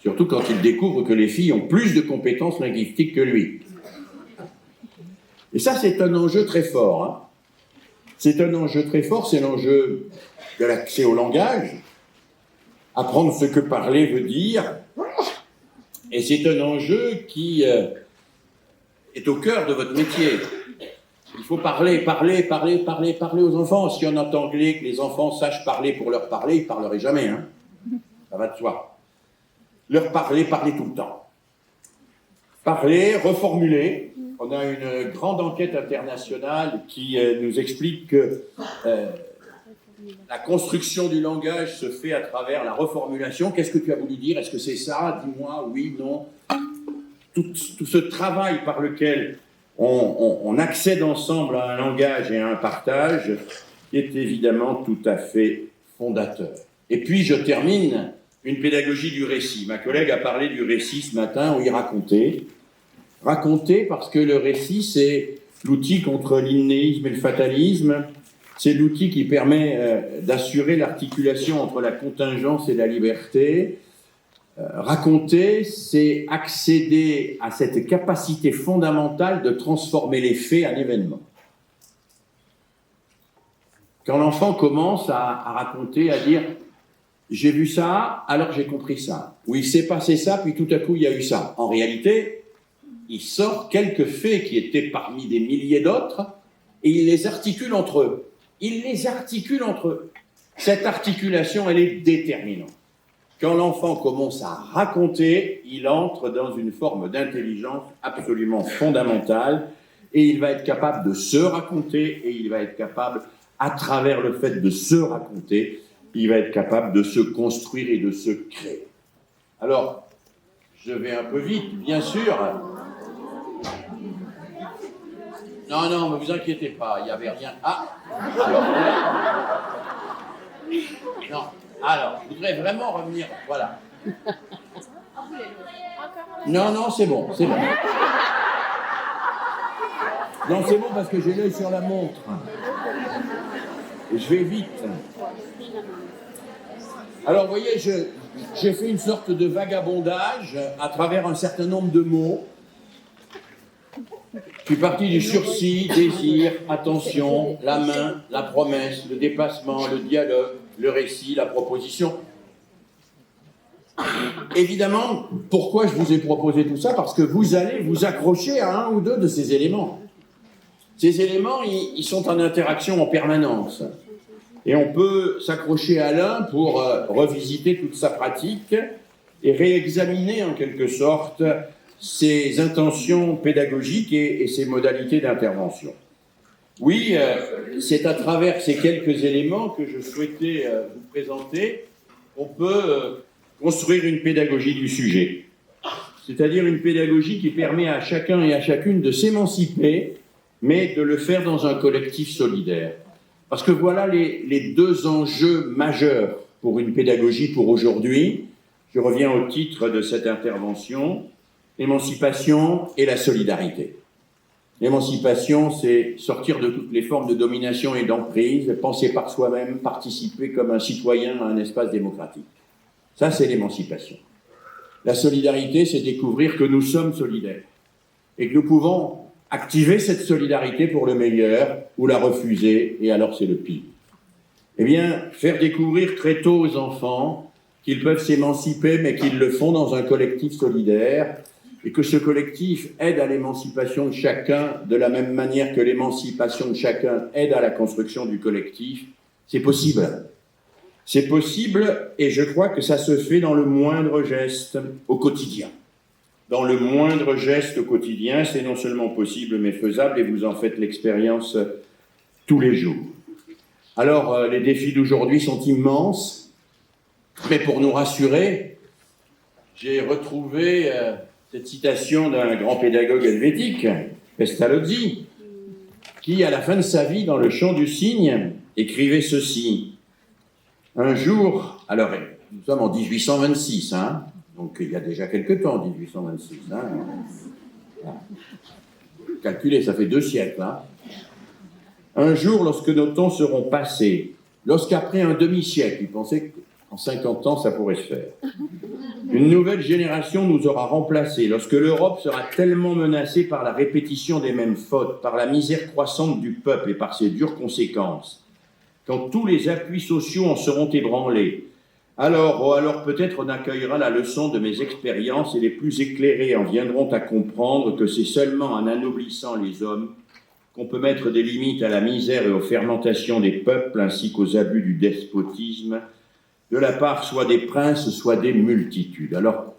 Surtout quand il découvre que les filles ont plus de compétences linguistiques que lui. Et ça, c'est un enjeu très fort. Hein. C'est un enjeu très fort, c'est l'enjeu de l'accès au langage, apprendre ce que parler veut dire. Et c'est un enjeu qui est au cœur de votre métier. Il faut parler aux enfants. Si on entendait que les enfants sachent parler pour leur parler, ils ne parleraient jamais. Hein. Ça va de soi. Leur parler tout le temps. Parler, reformuler. On a une grande enquête internationale qui nous explique que la construction du langage se fait à travers la reformulation. Qu'est-ce que tu as voulu dire? Est-ce que c'est ça? Dis-moi, oui, non. Tout ce travail par lequel on accède ensemble à un langage et à un partage est évidemment tout à fait fondateur. Et puis je termine une pédagogie du récit. Ma collègue a parlé du récit ce matin où il racontait. Raconter parce que le récit, c'est l'outil contre l'innéisme et le fatalisme. C'est l'outil qui permet d'assurer l'articulation entre la contingence et la liberté. Raconter, c'est accéder à cette capacité fondamentale de transformer les faits en événements. Quand l'enfant commence à raconter, à dire « j'ai vu ça, alors j'ai compris ça » ou « il s'est passé ça, puis tout à coup il y a eu ça ». En réalité, il sort quelques faits qui étaient parmi des milliers d'autres et il les articule entre eux. Il les articule entre eux. Cette articulation, elle est déterminante. Quand l'enfant commence à raconter, il entre dans une forme d'intelligence absolument fondamentale et il va être capable de se raconter et il va être capable, à travers le fait de se raconter, il va être capable de se construire et de se créer. Alors, je vais un peu vite, bien sûr. Non, ne vous inquiétez pas, il n'y avait rien. Ah, alors. Non, alors, je voudrais vraiment revenir. Voilà. Non, c'est bon. Non, c'est bon parce que j'ai l'œil sur la montre. Et je vais vite. Alors, vous voyez, j'ai fait une sorte de vagabondage à travers un certain nombre de mots. Je suis parti du sursis, désir, attention, la main, la promesse, le dépassement, le dialogue, le récit, la proposition. Évidemment, pourquoi je vous ai proposé tout ça? Parce que vous allez vous accrocher à un ou deux de ces éléments. Ces éléments, ils sont en interaction en permanence. Et on peut s'accrocher à l'un pour revisiter toute sa pratique et réexaminer en quelque sorte ses intentions pédagogiques et ses modalités d'intervention. Oui, c'est à travers ces quelques éléments que je souhaitais vous présenter qu'on peut construire une pédagogie du sujet. C'est-à-dire une pédagogie qui permet à chacun et à chacune de s'émanciper, mais de le faire dans un collectif solidaire. Parce que voilà les deux enjeux majeurs pour une pédagogie pour aujourd'hui. Je reviens au titre de cette intervention. L'émancipation et la solidarité. L'émancipation, c'est sortir de toutes les formes de domination et d'emprise, penser par soi-même, participer comme un citoyen à un espace démocratique. Ça, c'est l'émancipation. La solidarité, c'est découvrir que nous sommes solidaires et que nous pouvons activer cette solidarité pour le meilleur ou la refuser, et alors c'est le pire. Eh bien, faire découvrir très tôt aux enfants qu'ils peuvent s'émanciper, mais qu'ils le font dans un collectif solidaire, et que ce collectif aide à l'émancipation de chacun de la même manière que l'émancipation de chacun aide à la construction du collectif, c'est possible. C'est possible, et je crois que ça se fait dans le moindre geste au quotidien. Dans le moindre geste au quotidien, c'est non seulement possible, mais faisable, et vous en faites l'expérience tous les jours. Alors, les défis d'aujourd'hui sont immenses, mais pour nous rassurer, j'ai retrouvé cette citation d'un grand pédagogue helvétique, Pestalozzi, qui, à la fin de sa vie, dans le Chant du Cygne, écrivait ceci. Un jour, alors nous sommes en 1826, donc il y a déjà quelque temps, 1826. Calculez, ça fait 2 siècles. Un jour, lorsque nos temps seront passés, lorsqu'après un demi-siècle, il pensait qu'en 50 ans, ça pourrait se faire, une nouvelle génération nous aura remplacés, lorsque l'Europe sera tellement menacée par la répétition des mêmes fautes, par la misère croissante du peuple et par ses dures conséquences, quand tous les appuis sociaux en seront ébranlés, alors peut-être on accueillera la leçon de mes expériences et les plus éclairés en viendront à comprendre que c'est seulement en anoblissant les hommes qu'on peut mettre des limites à la misère et aux fermentations des peuples ainsi qu'aux abus du despotisme, de la part soit des princes, soit des multitudes. Alors,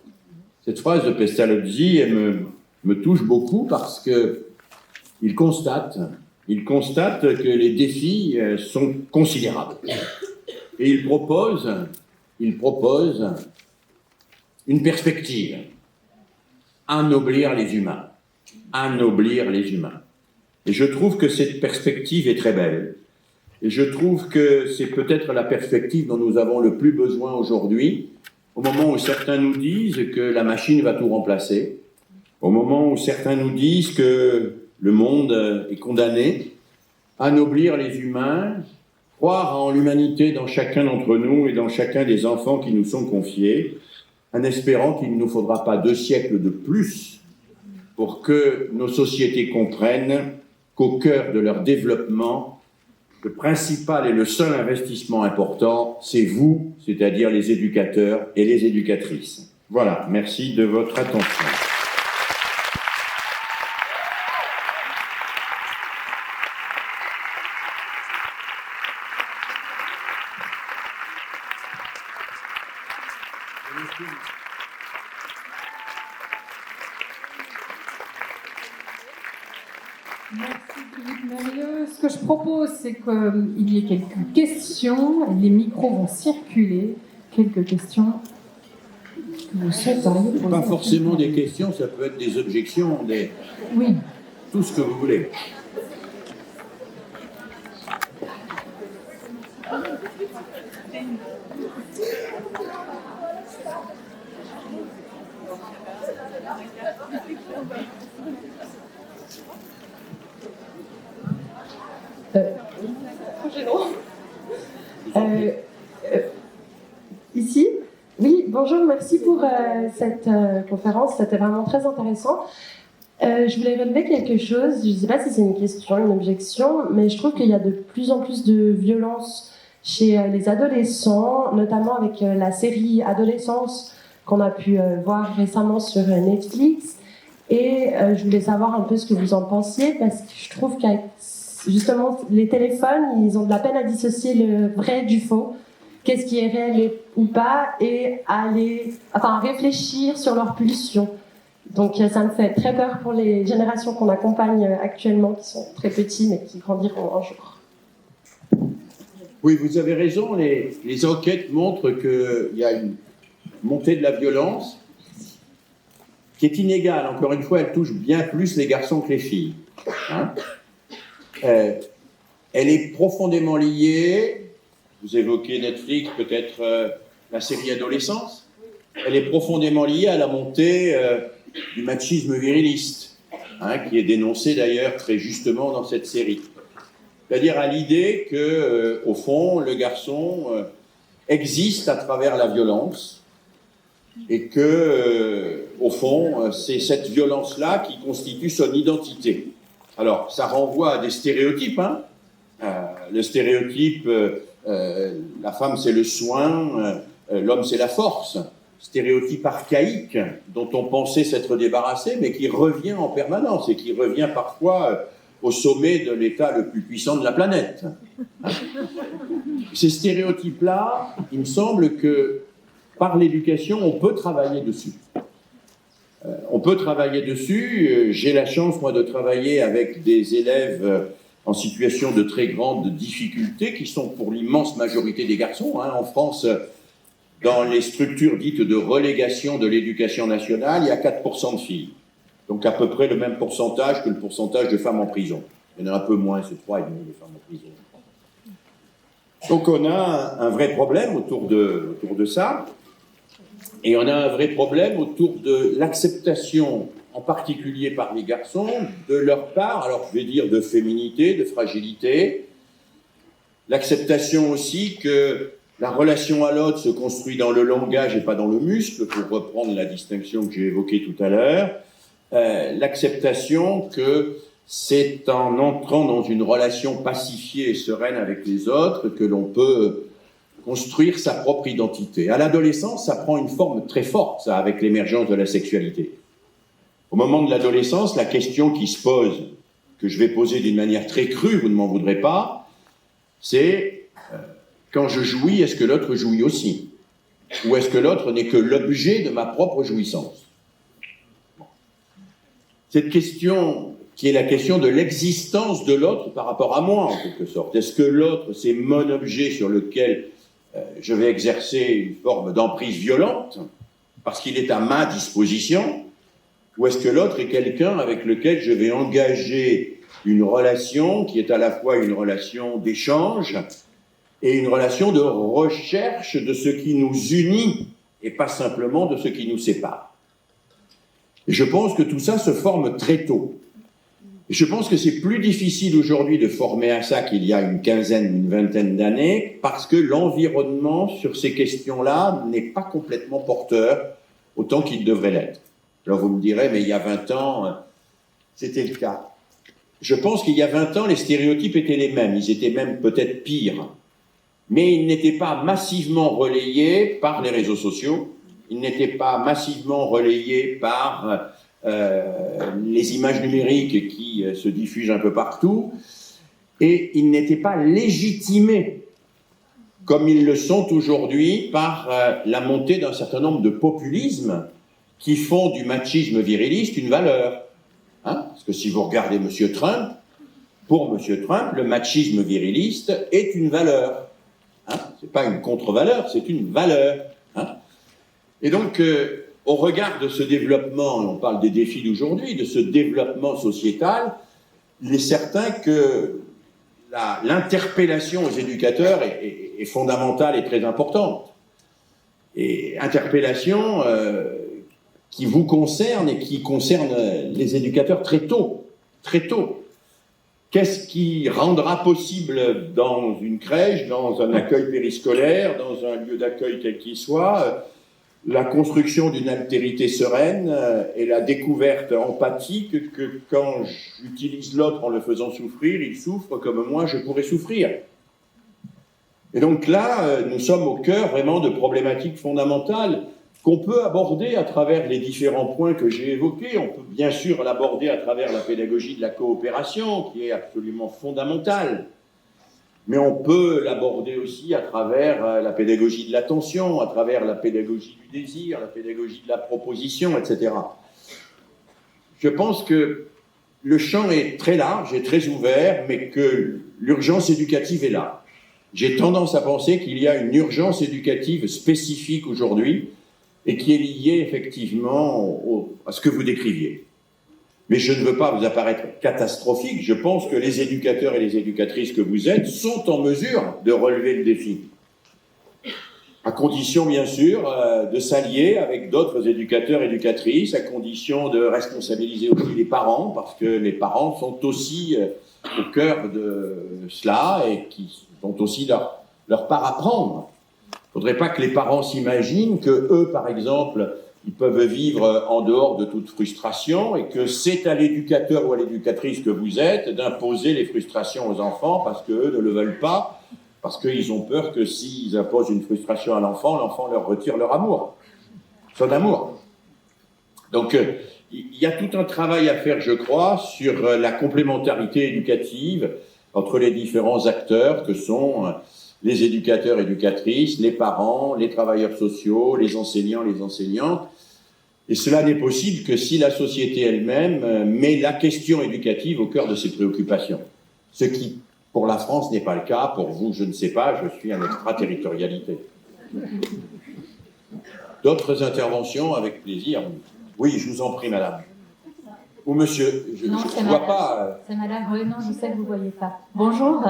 cette phrase de Pestalozzi, elle me touche beaucoup parce qu'il constate que les défis sont considérables. Et il propose une perspective. Ennoblir les humains. Ennoblir les humains. Et je trouve que cette perspective est très belle. Et je trouve que c'est peut-être la perspective dont nous avons le plus besoin aujourd'hui, au moment où certains nous disent que la machine va tout remplacer, au moment où certains nous disent que le monde est condamné, ennoblir les humains, croire en l'humanité dans chacun d'entre nous et dans chacun des enfants qui nous sont confiés, en espérant qu'il ne nous faudra pas 2 siècles de plus pour que nos sociétés comprennent qu'au cœur de leur développement, le principal et le seul investissement important, c'est vous, c'est-à-dire les éducateurs et les éducatrices. Voilà, merci de votre attention. Merci Philippe Mérieux. Ce que je propose, c'est qu'il y ait quelques questions. Les micros vont circuler. Quelques questions que vous souhaiteriez poser. Pas forcément des questions, ça peut être des objections, Oui. tout ce que vous voulez. Ici. Oui, bonjour, merci pour cette conférence, c'était vraiment très intéressant. Je voulais relever quelque chose, je ne sais pas si c'est une question, une objection, mais je trouve qu'il y a de plus en plus de violence chez les adolescents, notamment avec la série Adolescence qu'on a pu voir récemment sur Netflix. Et je voulais savoir un peu ce que vous en pensiez, parce que je trouve qu'avec justement les téléphones, ils ont de la peine à dissocier le vrai du faux. Qu'est-ce qui est réel ou pas, et à réfléchir sur leurs pulsions. Donc ça me fait très peur pour les générations qu'on accompagne actuellement, qui sont très petits, mais qui grandiront un jour. Oui, vous avez raison, les enquêtes montrent qu'il y a une montée de la violence qui est inégale. Encore une fois, elle touche bien plus les garçons que les filles. Elle est profondément liée. Vous évoquez Netflix, peut-être la série Adolescence. Elle est profondément liée à la montée du machisme viriliste, qui est dénoncé d'ailleurs très justement dans cette série. C'est-à-dire à l'idée que, au fond, le garçon existe à travers la violence et que, au fond, c'est cette violence-là qui constitue son identité. Alors, ça renvoie à des stéréotypes. Hein. Le stéréotype, la femme c'est le soin, l'homme c'est la force. Stéréotype archaïque dont on pensait s'être débarrassé, mais qui revient en permanence et qui revient parfois au sommet de l'État le plus puissant de la planète. Ces stéréotypes-là, il me semble que par l'éducation, on peut travailler dessus. On peut travailler dessus. J'ai la chance, moi, de travailler avec des élèves en situation de très grande difficulté, qui sont pour l'immense majorité des garçons. Hein. En France, dans les structures dites de relégation de l'éducation nationale, il y a 4% de filles. Donc à peu près le même pourcentage que le pourcentage de femmes en prison. Il y en a un peu moins, c'est 3,5 de femmes en prison. Donc on a un vrai problème autour de ça. Et on a un vrai problème autour de l'acceptation, en particulier par les garçons, de leur part, alors je vais dire de féminité, de fragilité, l'acceptation aussi que la relation à l'autre se construit dans le langage et pas dans le muscle, pour reprendre la distinction que j'ai évoquée tout à l'heure, l'acceptation que c'est en entrant dans une relation pacifiée et sereine avec les autres que l'on peut construire sa propre identité. À l'adolescence, ça prend une forme très forte, ça, avec l'émergence de la sexualité. Au moment de l'adolescence, la question qui se pose, que je vais poser d'une manière très crue, vous ne m'en voudrez pas, c'est quand je jouis, est-ce que l'autre jouit aussi? Ou est-ce que l'autre n'est que l'objet de ma propre jouissance? Cette question, qui est la question de l'existence de l'autre par rapport à moi, en quelque sorte. Est-ce que l'autre, c'est mon objet sur lequel je vais exercer une forme d'emprise violente, parce qu'il est à ma disposition, ou est-ce que l'autre est quelqu'un avec lequel je vais engager une relation qui est à la fois une relation d'échange et une relation de recherche de ce qui nous unit, et pas simplement de ce qui nous sépare. Et je pense que tout ça se forme très tôt. Et je pense que c'est plus difficile aujourd'hui de former à ça qu'il y a une quinzaine, une vingtaine d'années, parce que l'environnement sur ces questions-là n'est pas complètement porteur autant qu'il devrait l'être. Alors vous me direz, mais il y a 20 ans, c'était le cas. Je pense qu'il y a 20 ans, les stéréotypes étaient les mêmes, ils étaient même peut-être pires. Mais ils n'étaient pas massivement relayés par les réseaux sociaux, ils n'étaient pas massivement relayés par les images numériques qui se diffusent un peu partout, et ils n'étaient pas légitimés comme ils le sont aujourd'hui par la montée d'un certain nombre de populismes qui font du machisme viriliste une valeur. Hein? Parce que si vous regardez M. Trump, pour M. Trump, le machisme viriliste est une valeur. Hein? Ce n'est pas une contre-valeur, c'est une valeur. Hein? Et donc, au regard de ce développement, on parle des défis d'aujourd'hui, de ce développement sociétal, il est certain que l'interpellation aux éducateurs est fondamentale et très importante. Et interpellation qui vous concerne et qui concerne les éducateurs très tôt, très tôt. Qu'est-ce qui rendra possible dans une crèche, dans un accueil périscolaire, dans un lieu d'accueil quel qu'il soit, la construction d'une altérité sereine et la découverte empathique que quand j'utilise l'autre en le faisant souffrir, il souffre comme moi je pourrais souffrir. Et donc là, nous sommes au cœur vraiment de problématiques fondamentales qu'on peut aborder à travers les différents points que j'ai évoqués. On peut bien sûr l'aborder à travers la pédagogie de la coopération, qui est absolument fondamentale. Mais on peut l'aborder aussi à travers la pédagogie de l'attention, à travers la pédagogie du désir, la pédagogie de la proposition, etc. Je pense que le champ est très large et très ouvert, mais que l'urgence éducative est là. J'ai tendance à penser qu'il y a une urgence éducative spécifique aujourd'hui et qui est liée effectivement à ce que vous décriviez. Mais je ne veux pas vous apparaître catastrophique, je pense que les éducateurs et les éducatrices que vous êtes sont en mesure de relever le défi. À condition, bien sûr, de s'allier avec d'autres éducateurs et éducatrices, à condition de responsabiliser aussi les parents, parce que les parents sont aussi au cœur de cela et qui ont aussi leur part à prendre. Il ne faudrait pas que les parents s'imaginent que eux, par exemple, ils peuvent vivre en dehors de toute frustration et que c'est à l'éducateur ou à l'éducatrice que vous êtes d'imposer les frustrations aux enfants parce qu'eux ne le veulent pas, parce qu'ils ont peur que s'ils imposent une frustration à l'enfant leur retire leur amour, son amour. Donc, il y a tout un travail à faire, je crois, sur la complémentarité éducative entre les différents acteurs que sont les éducateurs, éducatrices, les parents, les travailleurs sociaux, les enseignants, les enseignantes. Et cela n'est possible que si la société elle-même met la question éducative au cœur de ses préoccupations. Ce qui, pour la France, n'est pas le cas. Pour vous, je ne sais pas, je suis un extraterritorialité. D'autres interventions, avec plaisir. Oui, je vous en prie, madame. Ou monsieur, je ne vois pas. C'est madame, oui, non, je sais que vous ne voyez pas. Bonjour,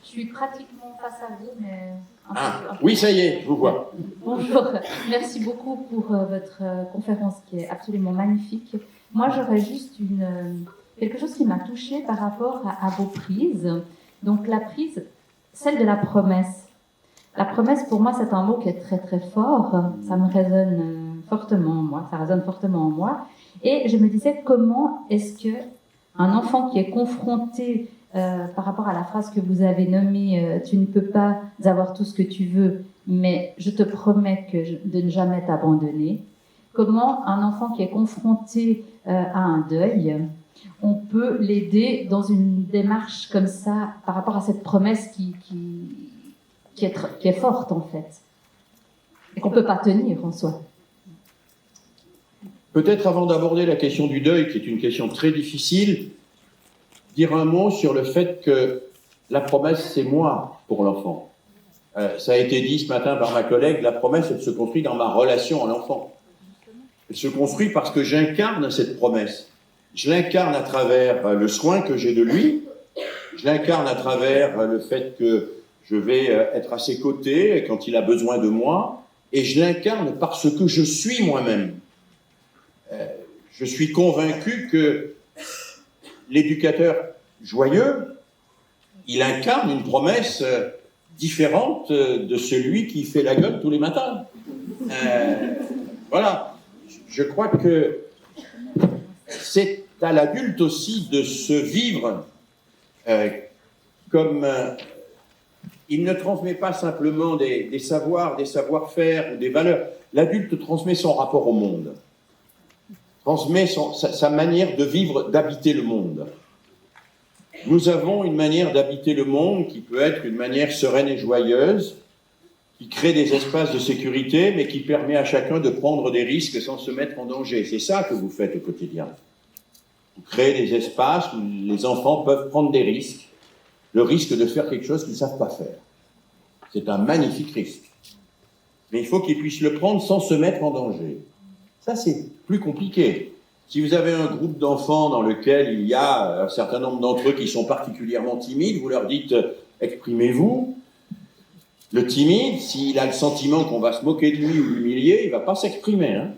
je suis pratiquement face à vous, mais... Oui, ça y est, je vous vois. Bonjour, merci beaucoup pour votre conférence qui est absolument magnifique. Moi, j'aurais juste quelque chose qui m'a touchée par rapport à vos prises. Donc, la prise, celle de la promesse. La promesse, pour moi, c'est un mot qui est très, très fort. Ça me résonne fortement en moi, ça résonne fortement en moi. Et je me disais, comment est-ce qu'un enfant qui est confronté par rapport à la phrase que vous avez nommée, tu ne peux pas avoir tout ce que tu veux, mais je te promets de ne jamais t'abandonner. Comment un enfant qui est confronté à un deuil, on peut l'aider dans une démarche comme ça par rapport à cette promesse qui est forte en fait, et qu'on ne peut pas tenir en soi. Peut-être avant d'aborder la question du deuil, qui est une question très difficile, dire un mot sur le fait que la promesse, c'est moi pour l'enfant. Ça a été dit ce matin par ma collègue, la promesse, elle se construit dans ma relation à l'enfant. Elle se construit parce que j'incarne cette promesse. Je l'incarne à travers le soin que j'ai de lui, je l'incarne à travers le fait que je vais être à ses côtés quand il a besoin de moi, et je l'incarne parce que je suis moi-même. Je suis convaincu que l'éducateur joyeux, il incarne une promesse différente de celui qui fait la gueule tous les matins. Voilà. Je crois que c'est à l'adulte aussi de se vivre comme... il ne transmet pas simplement des savoirs, des savoir-faire ou des valeurs. L'adulte transmet son rapport au monde, transmet sa manière de vivre, d'habiter le monde. Nous avons une manière d'habiter le monde qui peut être une manière sereine et joyeuse, qui crée des espaces de sécurité, mais qui permet à chacun de prendre des risques sans se mettre en danger. C'est ça que vous faites au quotidien. Vous créez des espaces où les enfants peuvent prendre des risques, le risque de faire quelque chose qu'ils ne savent pas faire. C'est un magnifique risque. Mais il faut qu'ils puissent le prendre sans se mettre en danger. Ça, c'est plus compliqué. Si vous avez un groupe d'enfants dans lequel il y a un certain nombre d'entre eux qui sont particulièrement timides, vous leur dites « exprimez-vous ». Le timide, s'il a le sentiment qu'on va se moquer de lui ou l'humilier, il ne va pas s'exprimer. Hein.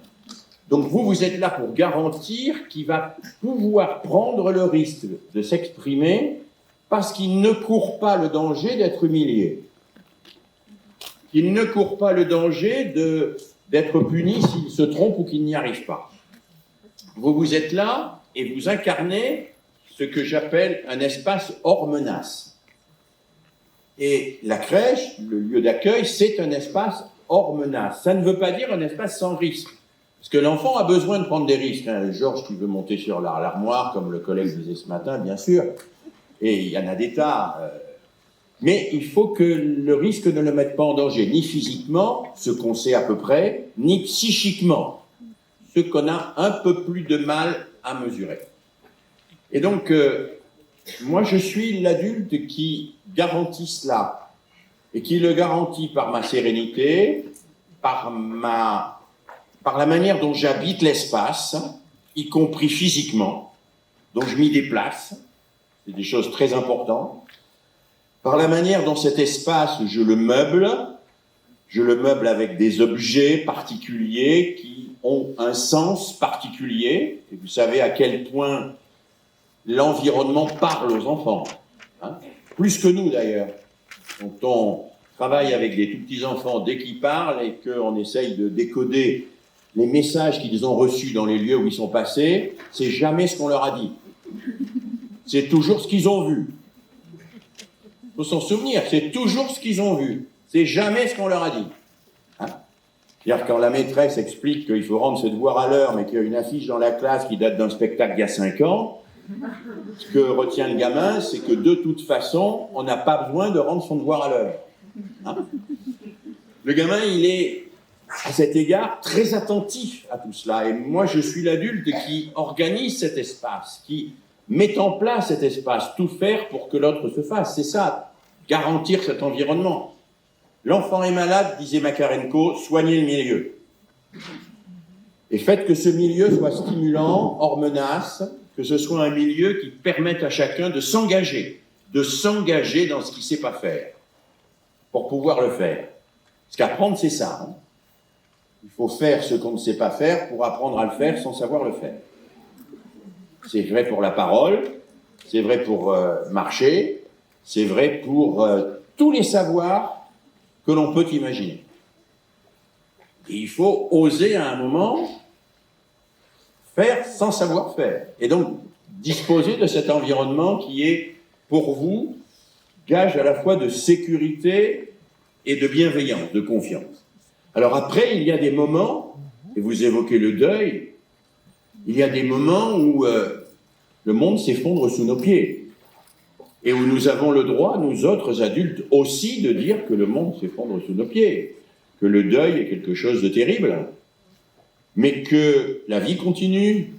Donc vous êtes là pour garantir qu'il va pouvoir prendre le risque de s'exprimer parce qu'il ne court pas le danger d'être humilié. Qu'il ne court pas le danger d'être puni s'il se trompe ou qu'il n'y arrive pas. Vous êtes là et vous incarnez ce que j'appelle un espace hors menace. Et la crèche, le lieu d'accueil, c'est un espace hors menace. Ça ne veut pas dire un espace sans risque. Parce que l'enfant a besoin de prendre des risques. Hein. Georges qui veut monter sur l'armoire, comme le collègue disait ce matin, bien sûr. Et il y en a des tas. Mais il faut que le risque ne le mette pas en danger, ni physiquement, ce qu'on sait à peu près, ni psychiquement, ce qu'on a un peu plus de mal à mesurer. Et donc, moi, je suis l'adulte qui garantit cela, et qui le garantit par ma sérénité, par la manière dont j'habite l'espace, y compris physiquement, dont je m'y déplace, c'est des choses très importantes, par la manière dont cet espace, je le meuble avec des objets particuliers qui ont un sens particulier, et vous savez à quel point l'environnement parle aux enfants, hein, plus que nous d'ailleurs. Quand on travaille avec des tout petits enfants, dès qu'ils parlent et qu'on essaye de décoder les messages qu'ils ont reçus dans les lieux où ils sont passés, c'est jamais ce qu'on leur a dit. C'est toujours ce qu'ils ont vu. Il faut s'en souvenir, c'est toujours ce qu'ils ont vu. C'est jamais ce qu'on leur a dit. Hein? C'est-à-dire quand la maîtresse explique qu'il faut rendre ses devoirs à l'heure, mais qu'il y a une affiche dans la classe qui date d'un spectacle d'il y a 5 ans, ce que retient le gamin, c'est que de toute façon, on n'a pas besoin de rendre son devoir à l'heure. Hein? Le gamin, il est, à cet égard, très attentif à tout cela. Et moi, je suis l'adulte qui organise cet espace, qui met en place cet espace, tout faire pour que l'autre se fasse. C'est ça, garantir cet environnement. L'enfant est malade, disait Makarenko, soignez le milieu. Et faites que ce milieu soit stimulant, hors menace, que ce soit un milieu qui permette à chacun de s'engager dans ce qu'il ne sait pas faire, pour pouvoir le faire. Parce qu'apprendre, c'est ça. Hein. Il faut faire ce qu'on ne sait pas faire pour apprendre à le faire sans savoir le faire. C'est vrai pour la parole, c'est vrai pour marcher, c'est vrai pour tous les savoirs que l'on peut imaginer. Et il faut oser à un moment faire sans savoir faire. Et donc, disposer de cet environnement qui est, pour vous, gage à la fois de sécurité et de bienveillance, de confiance. Alors après, il y a des moments, et vous évoquez le deuil, il y a des moments où le monde s'effondre sous nos pieds. Et où nous avons le droit, nous autres adultes, aussi de dire que le monde s'effondre sous nos pieds, que le deuil est quelque chose de terrible, mais que la vie continue,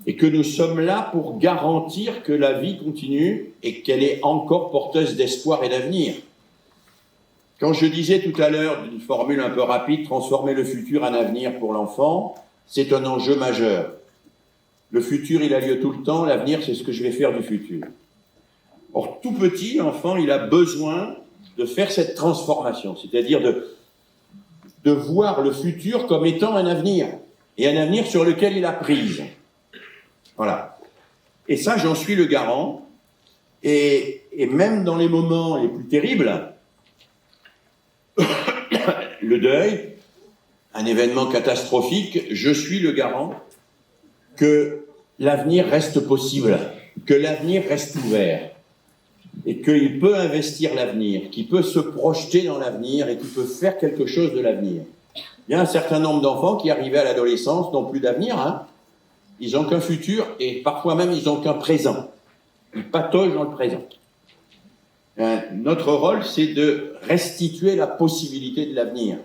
et que nous sommes là pour garantir que la vie continue et qu'elle est encore porteuse d'espoir et d'avenir. Quand je disais tout à l'heure, d'une formule un peu rapide, transformer le futur en avenir pour l'enfant, c'est un enjeu majeur. Le futur, il a lieu tout le temps, l'avenir, c'est ce que je vais faire du futur. Or, tout petit, l'enfant, il a besoin de faire cette transformation, c'est-à-dire de voir le futur comme étant un avenir, et un avenir sur lequel il a prise. Voilà. Et ça, j'en suis le garant, et même dans les moments les plus terribles, le deuil, un événement catastrophique, je suis le garant que l'avenir reste possible, que l'avenir reste ouvert, et qu'il peut investir l'avenir, qu'il peut se projeter dans l'avenir et qu'il peut faire quelque chose de l'avenir. Il y a un certain nombre d'enfants qui, arrivés à l'adolescence, n'ont plus d'avenir, hein. Ils n'ont qu'un futur et parfois même ils n'ont qu'un présent. Ils pataugent dans le présent. Notre rôle, c'est de restituer la possibilité de l'avenir.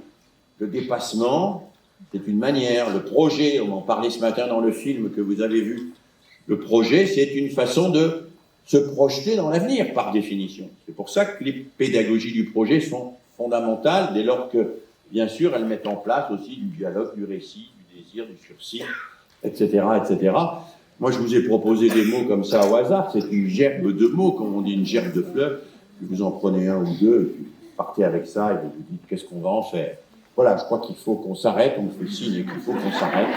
Le dépassement, c'est une manière. Le projet, on en parlait ce matin dans le film que vous avez vu. Le projet, c'est une façon de se projeter dans l'avenir, par définition. C'est pour ça que les pédagogies du projet sont fondamentales, dès lors que, bien sûr, elles mettent en place aussi du dialogue, du récit, du désir, du sursis, etc., etc. Moi, je vous ai proposé des mots comme ça au hasard. C'est une gerbe de mots, comme on dit, une gerbe de fleurs. Vous en prenez un ou deux, et puis vous partez avec ça, et vous vous dites qu'est-ce qu'on va en faire. Voilà, je crois qu'il faut qu'on s'arrête, on me fait signe qu'il faut qu'on s'arrête.